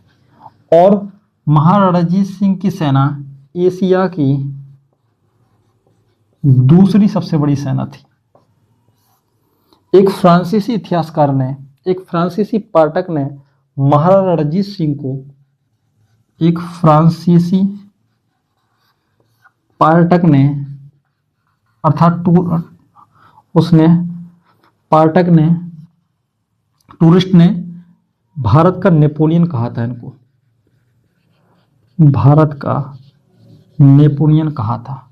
और महाराणा रणजीत सिंह की सेना एशिया की दूसरी सबसे बड़ी सेना थी। एक फ्रांसीसी इतिहासकार ने, एक फ्रांसीसी पाठक ने महाराणा रणजीत सिंह को, एक फ्रांसीसी पाठक ने अर्थात उसने पाठक ने, टूरिस्ट ने भारत का नेपोलियन कहा था इनको, भारत का नेपोलियन कहा था,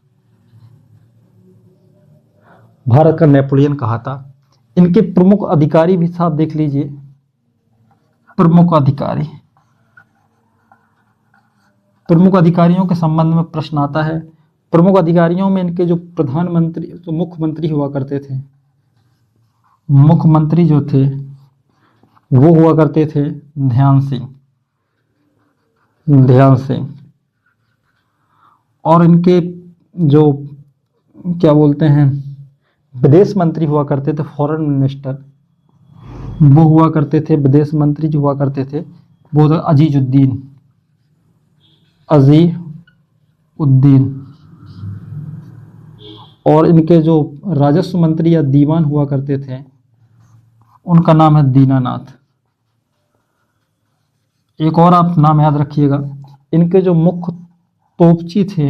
भारत का नेपोलियन कहा था। इनके प्रमुख अधिकारी भी साथ देख लीजिए, प्रमुख अधिकारी, प्रमुख अधिकारियों के संबंध में प्रश्न आता है। प्रमुख अधिकारियों में इनके जो प्रधानमंत्री, जो मुख्यमंत्री हुआ करते थे, मुख्यमंत्री जो थे वो हुआ करते थे ध्यान सिंह, ध्यान सिंह। और इनके जो क्या बोलते हैं विदेश मंत्री हुआ करते थे, फॉरेन मिनिस्टर, वो हुआ करते थे, विदेश मंत्री जो हुआ करते थे वो था अजीजुद्दीन, अजीउद्दीन। और इनके जो राजस्व मंत्री या दीवान हुआ करते थे उनका नाम है दीनानाथ। एक और आप नाम याद रखिएगा, इनके जो मुख्य तोपची थे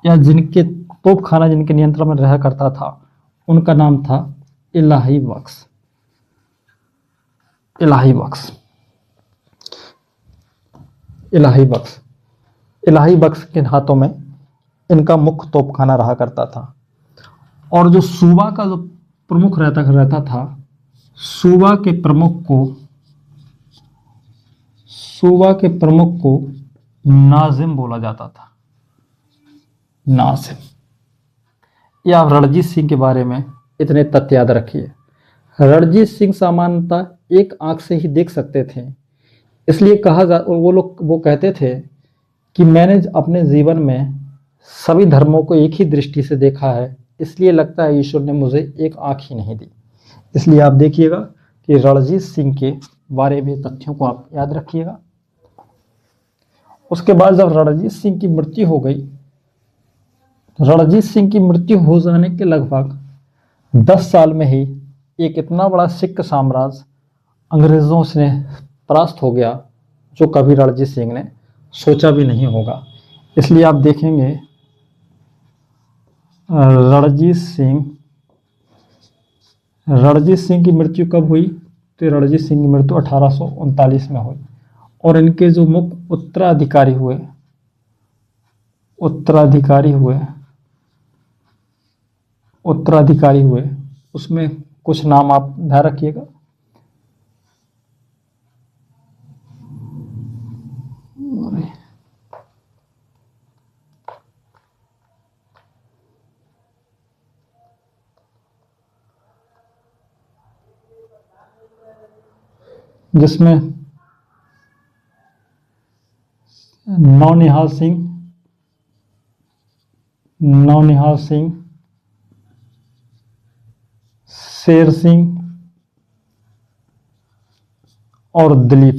या जिनके तोपखाना जिनके नियंत्रण में रहा करता था उनका नाम था इलाही बख्श, इलाही बख्श, इलाही बख्श। इलाही बख्श के हाथों में इनका मुख्य तोपखाना रहा करता था। और जो सूबा का जो प्रमुख रहता था, सूबा के प्रमुख को नाजिम बोला जाता था, नाजिम। या आप रणजीत सिंह के बारे में इतने तथ्य याद रखिए। रणजीत सिंह सामान्यतः एक आंख से ही देख सकते थे, इसलिए वो कहते थे कि मैंने अपने जीवन में सभी धर्मों को एक ही दृष्टि से देखा है, इसलिए लगता है ईश्वर ने मुझे एक आंख ही नहीं दी। इसलिए आप देखिएगा कि रणजीत सिंह के बारे में तथ्यों को आप याद रखिएगा। उसके बाद जब रणजीत सिंह की मृत्यु हो गई, रणजीत सिंह की मृत्यु हो जाने के लगभग 10 साल में ही एक इतना बड़ा सिख साम्राज्य अंग्रेजों से परास्त हो गया जो कभी रणजीत सिंह ने सोचा भी नहीं होगा। इसलिए आप देखेंगे रणजीत सिंह की मृत्यु कब हुई, तो रणजीत सिंह की मृत्यु 1839 में हुई। और इनके जो मुख्य उत्तराधिकारी हुए उसमें कुछ नाम आप ध्यान रखिएगा। जिसमें नौनिहाल सिंह, शेर सिंह और दलीप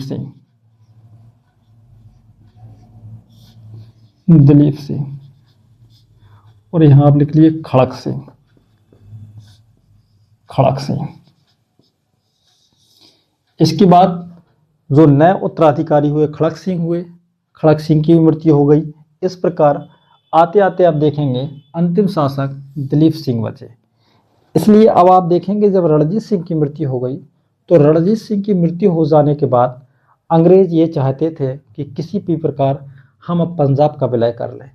सिंह, और यहां आप लिख लीजिए खड़क सिंह। इसके बाद जो नए उत्तराधिकारी हुए खड़क सिंह की मृत्यु हो गई। इस प्रकार आते आते आप देखेंगे अंतिम शासक दलीप सिंह बचे। इसलिए अब आप देखेंगे जब रणजीत सिंह की मृत्यु हो गई तो रणजीत सिंह की मृत्यु हो जाने के बाद अंग्रेज ये चाहते थे कि किसी भी प्रकार हम अब पंजाब का विलय कर लें।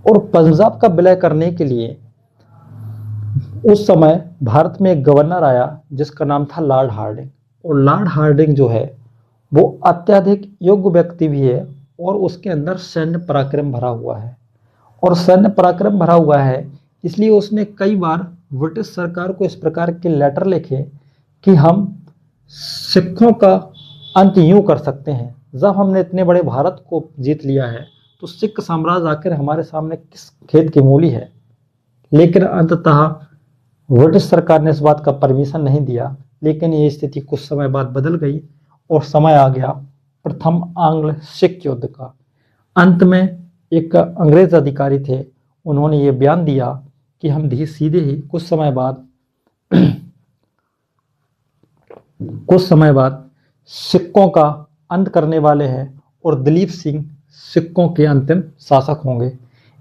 और पंजाब का विलय करने के लिए उस समय भारत में एक गवर्नर आया जिसका नाम था लॉर्ड हार्डिंग। और लॉर्ड हार्डिंग जो है वो अत्यधिक योग्य व्यक्ति भी है और उसके अंदर सैन्य पराक्रम भरा हुआ है। और सैन्य पराक्रम भरा हुआ है इसलिए उसने कई बार ब्रिटिश सरकार को इस प्रकार के लेटर लिखे कि हम सिखों का अंत यूं कर सकते हैं, जब हमने इतने बड़े भारत को जीत लिया है तो सिख साम्राज्य आकर हमारे सामने किस खेत की मूली है। लेकिन अंततः ब्रिटिश सरकार ने इस बात का परमिशन नहीं दिया। लेकिन ये स्थिति कुछ समय बाद बदल गई और समय आ गया प्रथम आंग्ल सिख युद्ध का। अंत में एक अंग्रेज अधिकारी थे, उन्होंने ये बयान दिया कि हम सीधे ही कुछ समय बाद कुछ समय बाद सिक्कों का अंत करने वाले हैं और दलीप सिंह सिक्कों के अंतिम शासक होंगे।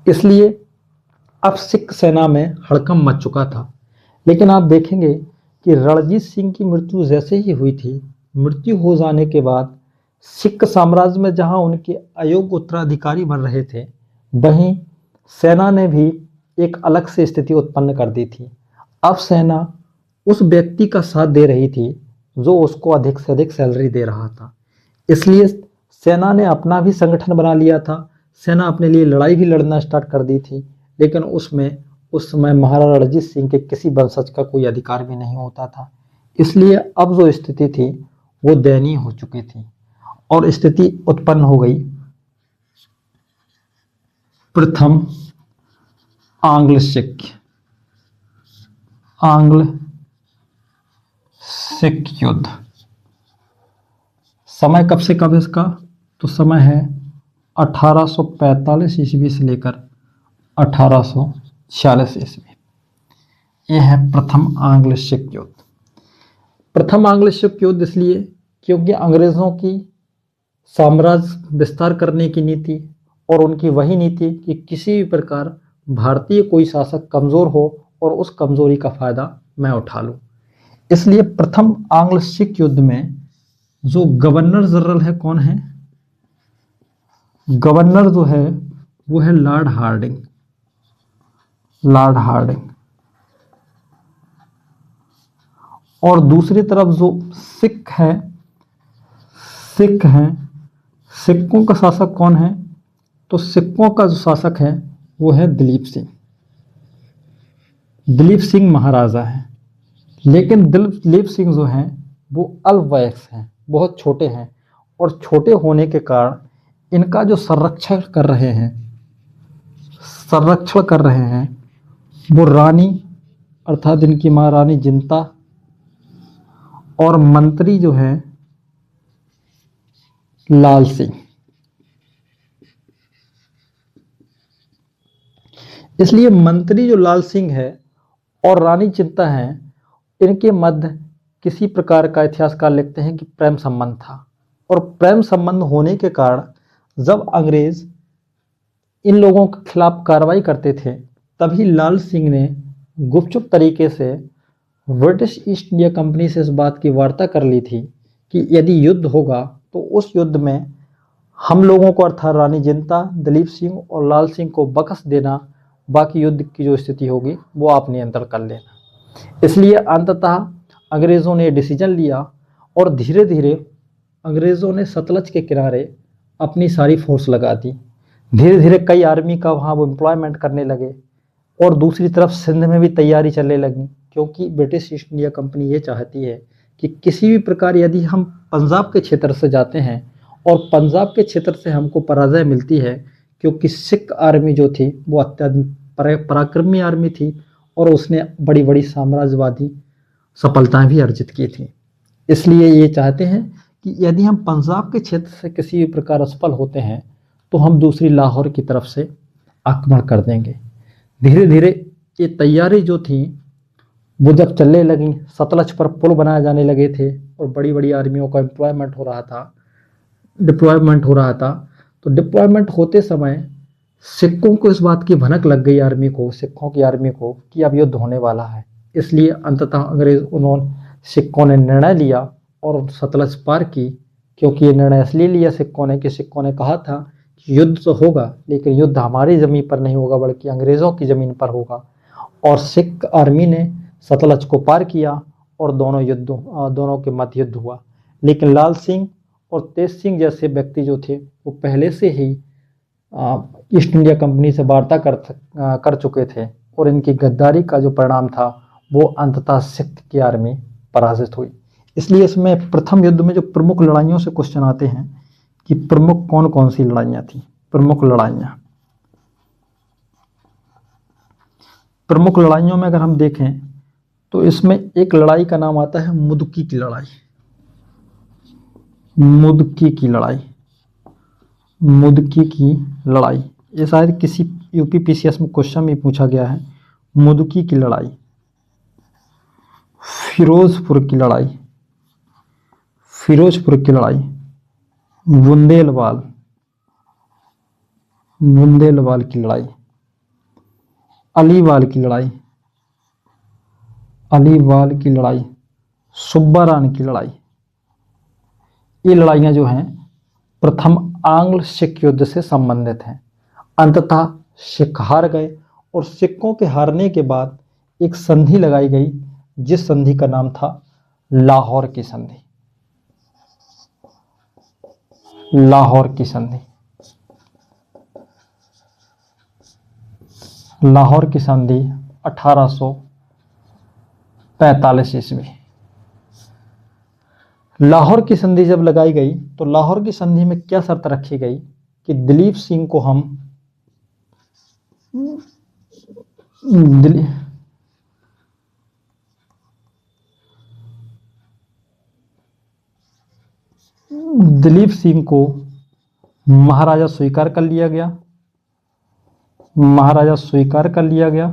इसलिए अब सिख सेना में हड़कंप मच चुका था। लेकिन आप देखेंगे कि रणजीत सिंह की मृत्यु जैसे ही हुई थी, मृत्यु हो जाने के बाद सिख साम्राज्य में जहां उनके अयोग्य उत्तराधिकारी बन रहे थे, वहीं सेना ने भी एक अलग से स्थिति उत्पन्न कर दी थी। अब सेना उस व्यक्ति का साथ दे रही थी जो उसको अधिक से अधिक सैलरी दे रहा था। इसलिए सेना ने अपना भी संगठन बना लिया था। सेना अपने लिए लड़ाई भी लड़ना स्टार्ट कर दी थी। लेकिन उसमें उस समय महाराणा रणजीत सिंह के किसी वंशज का कोई अधिकार भी नहीं होता था। इसलिए अब जो स्थिति थी वो दयनीय हो चुकी थी और स्थिति उत्पन्न हो गई प्रथम आंग्ल सिख युद्ध। समय कब से कब इसका? तो समय है 1845 ईस्वी से लेकर 1846 ईस्वी। यह है प्रथम आंग्ल सिख युद्ध। प्रथम आंग्ल सिख युद्ध इसलिए क्योंकि अंग्रेजों की साम्राज्य विस्तार करने की नीति और उनकी वही नीति कि किसी भी प्रकार भारतीय कोई शासक कमजोर हो और उस कमजोरी का फायदा मैं उठा लूं। इसलिए प्रथम आंग्ल सिख युद्ध में जो गवर्नर जनरल है, कौन है? गवर्नर जो है वो है लॉर्ड हार्डिंग। और दूसरी तरफ जो सिख हैं, सिखों का शासक कौन है? तो सिखों का जो शासक है वो है दलीप सिंह महाराजा है। लेकिन दलीप सिंह जो हैं वो अल्पवयस्क हैं, बहुत छोटे हैं, और छोटे होने के कारण इनका जो संरक्षण कर रहे हैं वो रानी अर्थात इनकी मां रानी जिंता और मंत्री जो हैं लाल सिंह। इसलिए मंत्री जो लाल सिंह है और रानी चिंता है, इनके मध्य किसी प्रकार का इतिहासकार लिखते हैं कि प्रेम संबंध था। और प्रेम संबंध होने के कारण जब अंग्रेज इन लोगों के खिलाफ कार्रवाई करते थे, तभी लाल सिंह ने गुपचुप तरीके से ब्रिटिश ईस्ट इंडिया कंपनी से इस बात की वार्ता कर ली थी कि यदि युद्ध होगा तो उस युद्ध में हम लोगों को अर्थात रानी जिंता, दलीप सिंह और लाल सिंह को बख्श देना, बाकी युद्ध की जो स्थिति होगी वो आप नियंत्रण कर लेना। इसलिए अंततः अंग्रेज़ों ने डिसीजन लिया और धीरे धीरे अंग्रेज़ों ने सतलज के किनारे अपनी सारी फोर्स लगा दी। धीरे धीरे कई आर्मी का वहाँ वो एम्प्लॉयमेंट करने लगे और दूसरी तरफ सिंध में भी तैयारी चलने लगी, क्योंकि ब्रिटिश ईस्ट इंडिया कंपनी ये चाहती है कि किसी भी प्रकार यदि हम पंजाब के क्षेत्र से जाते हैं और पंजाब के क्षेत्र से हमको पराजय मिलती है, क्योंकि सिख आर्मी जो थी वो अत्यंत पराक्रमी आर्मी थी और उसने बड़ी बड़ी साम्राज्यवादी सफलताएं भी अर्जित की थी। इसलिए ये चाहते हैं कि यदि हम पंजाब के क्षेत्र से किसी भी प्रकार असफल होते हैं तो हम दूसरी लाहौर की तरफ से आक्रमण कर देंगे। धीरे धीरे ये तैयारी जो थी वो जब चलने लगी, सतलज पर पुल बनाए जाने लगे थे और बड़ी बड़ी आर्मियों का डिप्लॉयमेंट हो रहा था, तो डिप्लॉयमेंट होते समय सिखों को इस बात की भनक लग गई सिखों की आर्मी को कि अब युद्ध होने वाला है। इसलिए अंततः सिखों ने निर्णय लिया और सतलज पार की, क्योंकि ये निर्णय इसलिए लिया सिखों ने कहा था कि युद्ध तो होगा लेकिन युद्ध हमारी ज़मीन पर नहीं होगा बल्कि अंग्रेज़ों की ज़मीन पर होगा। और सिख आर्मी ने सतलज को पार किया और दोनों के मध्य युद्ध हुआ। लेकिन लाल सिंह और तेज सिंह जैसे व्यक्ति जो थे वो पहले से ही ईस्ट इंडिया कंपनी से वार्ता कर चुके थे और इनकी गद्दारी का जो परिणाम था वो अंततः सिख की आर्मी पराजित हुई। इसलिए इसमें प्रथम युद्ध में जो प्रमुख लड़ाइयों से क्वेश्चन आते हैं कि प्रमुख कौन कौन सी लड़ाइयाँ थी। प्रमुख लड़ाइयों में अगर हम देखें तो इसमें एक लड़ाई का नाम आता है मुदकी की लड़ाई। ये शायद किसी यूपीपीसीएस में क्वेश्चन में पूछा गया है। मुदकी की लड़ाई, फिरोजपुर की लड़ाई, फिरोजपुर की लड़ाई, बुंदेलवाल बुंदेलवाल की लड़ाई, अलीवाल की लड़ाई, अलीवाल की लड़ाई, सुब्बारान की लड़ाई। ये लड़ाइयां जो हैं प्रथम आंग्ल सिख युद्ध से संबंधित हैं। अंततः सिख हार गए और सिखों के हारने के बाद एक संधि लगाई गई, जिस संधि का नाम था लाहौर की संधि। लाहौर की संधि, लाहौर की संधि 1845 ईस्वी। लाहौर की संधि जब लगाई गई तो लाहौर की संधि में क्या शर्त रखी गई कि दिलीप सिंह को हम दिलीप सिंह को महाराजा स्वीकार कर लिया गया, महाराजा स्वीकार कर लिया गया।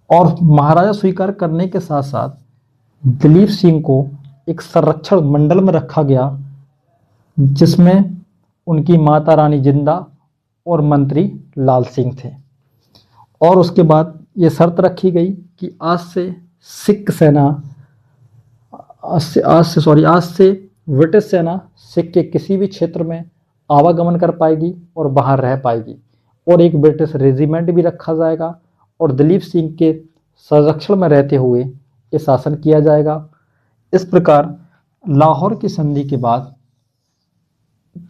और महाराजा स्वीकार करने के साथ साथ दिलीप सिंह को एक संरक्षण मंडल में रखा गया, जिसमें उनकी माता रानी जिंदा और मंत्री लाल सिंह थे। और उसके बाद ये शर्त रखी गई कि आज से ब्रिटिश सेना सिख के किसी भी क्षेत्र में आवागमन कर पाएगी और बाहर रह पाएगी, और एक ब्रिटिश रेजिमेंट भी रखा जाएगा और दिलीप सिंह के संरक्षण में रहते हुए ये शासन किया जाएगा। इस प्रकार लाहौर की संधि के बाद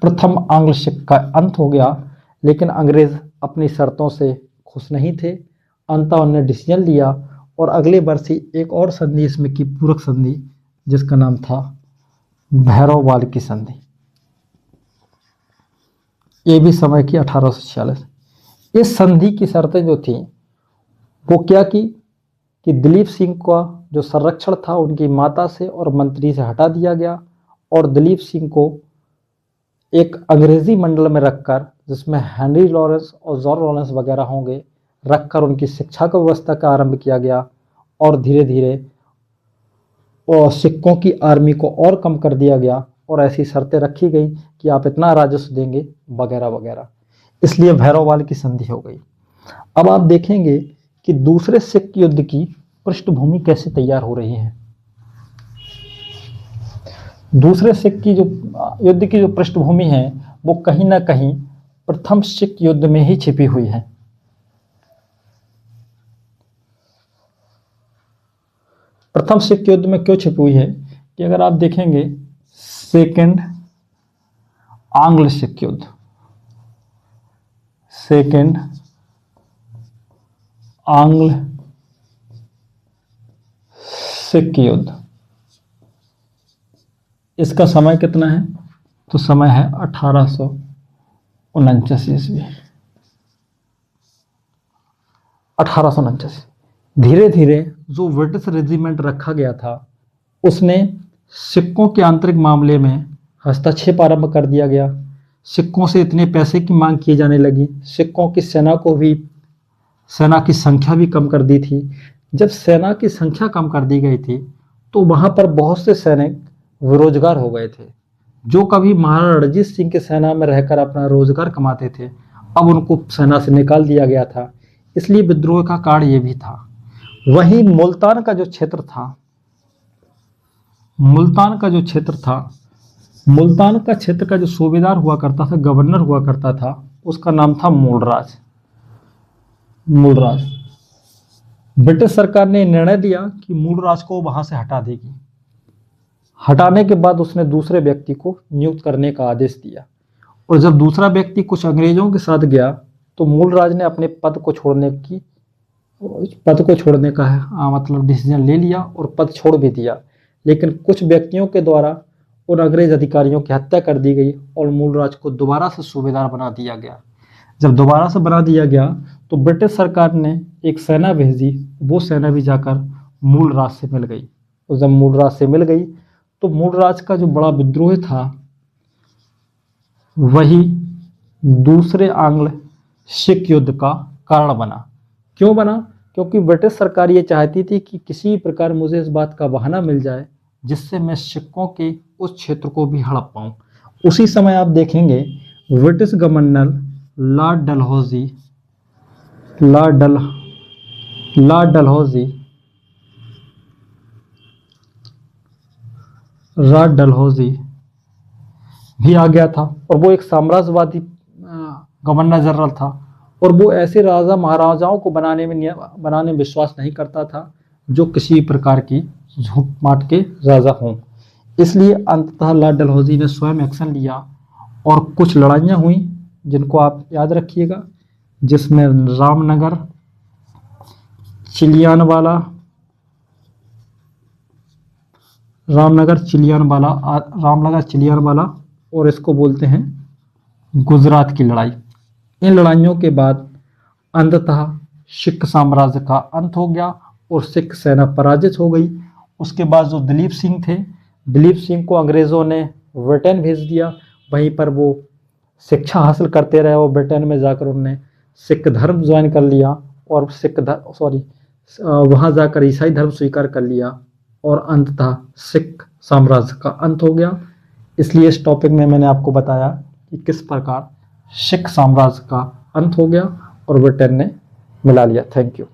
प्रथम आंग्ल सिख का अंत हो गया, लेकिन अंग्रेज अपनी शर्तों से खुश नहीं थे। अंततः उन्होंने डिसीजन लिया और अगले वर्ष ही एक और संधि इसमें की, पूरक संधि, जिसका नाम था भैरववाल की संधि। ये भी समय की 1846। इस संधि की शर्तें जो थी वो क्या की कि दिलीप सिंह का जो संरक्षण था उनकी माता से और मंत्री से हटा दिया गया, और दिलीप सिंह को एक अंग्रेजी मंडल में रखकर, जिसमें हेनरी लॉरेंस और जॉन लॉरेंस वगैरह होंगे, रखकर उनकी शिक्षा की व्यवस्था का आरंभ किया गया। और धीरे धीरे और सिखों की आर्मी को और कम कर दिया गया और ऐसी शर्तें रखी गई कि आप इतना राजस्व देंगे वगैरह वगैरह। इसलिए भैरववाल की संधि हो गई। अब आप देखेंगे कि दूसरे सिख युद्ध की पृष्ठभूमि कैसे तैयार हो रही है। दूसरे सिख की जो युद्ध की जो पृष्ठभूमि है वो कहीं ना कहीं प्रथम सिख युद्ध में ही छिपी हुई है। प्रथम सिख युद्ध में क्यों छिपी हुई है कि अगर आप देखेंगे सेकेंड आंग्ल सिख युद्ध, सेकेंड आंग्ल सिख युद्ध, इसका समय कितना है तो समय है 1849 ईस्वी। 1849। धीरे धीरे जो ब्रिटिश रेजिमेंट रखा गया था उसने सिखों के आंतरिक मामले में हस्तक्षेप आरंभ कर दिया गया। सिखों से इतने पैसे की मांग की जाने लगी, सिखों की सेना की संख्या भी कम कर दी थी। जब सेना की संख्या कम कर दी गई थी तो वहां पर बहुत से सैनिक बेरोजगार हो गए थे, जो कभी महाराणा रणजीत सिंह के सेना में रहकर अपना रोजगार कमाते थे, अब उनको सेना से निकाल दिया गया था। इसलिए विद्रोह का कारण ये भी था। वहीं मुल्तान का क्षेत्र का जो सूबेदार हुआ करता था, गवर्नर हुआ करता था, उसका नाम था मूलराज। ब्रिटिश सरकार ने निर्णय लिया कि मूलराज को वहां से हटा देगी। हटाने के बाद उसने दूसरे व्यक्ति को नियुक्त करने का आदेश दिया, और जब दूसरा व्यक्ति कुछ अंग्रेजों के साथ गया तो मूलराज ने अपने पद को छोड़ने का मतलब डिसीजन ले लिया और पद छोड़ भी दिया। लेकिन कुछ व्यक्तियों के द्वारा उन अंग्रेज अधिकारियों की हत्या कर दी गई और मूलराज को दोबारा से सूबेदार बना दिया गया। जब दोबारा से बना दिया गया तो ब्रिटिश सरकार ने एक सेना भेजी, वो सेना भी जाकर मूलराज से मिल गई। और जब मूलराज से मिल गई तो मूलराज का जो बड़ा विद्रोह था वही दूसरे आंग्ल सिख युद्ध का कारण बना। क्यों बना? क्योंकि ब्रिटिश सरकार ये चाहती थी कि किसी प्रकार मुझे इस बात का बहाना मिल जाए, जिससे मैं सिक्कों के उस क्षेत्र को भी हड़प पाऊं। उसी समय आप देखेंगे British governor Lord Dalhousie Lord Dalhousie भी आ गया था, और वो एक साम्राज्यवादी गवर्नर जनरल था, और वो ऐसे राजा महाराजाओं को बनाने में विश्वास नहीं करता था जो किसी प्रकार की झूठ माट के राजा हों। इसलिए अंततः लॉर्ड डलहौजी ने स्वयं एक्शन लिया और कुछ लड़ाइयाँ हुई जिनको आप याद रखिएगा, जिसमें रामनगर, चिलियानवाला और इसको बोलते हैं गुजरात की लड़ाई। इन लड़ाइयों के बाद अंततः सिख साम्राज्य का अंत हो गया और सिख सेना पराजित हो गई। उसके बाद जो दलीप सिंह थे, दलीप सिंह को अंग्रेज़ों ने ब्रिटेन भेज दिया। वहीं पर वो शिक्षा हासिल करते रहे और ब्रिटेन में जाकर उन्होंने सिख धर्म ज्वाइन कर लिया और वहाँ जाकर ईसाई धर्म स्वीकार कर लिया और अंततः सिख साम्राज्य का अंत हो गया। इसलिए इस टॉपिक में मैंने आपको बताया कि किस प्रकार सिख साम्राज्य का अंत हो गया और ब्रिटेन ने मिला लिया। Thank you.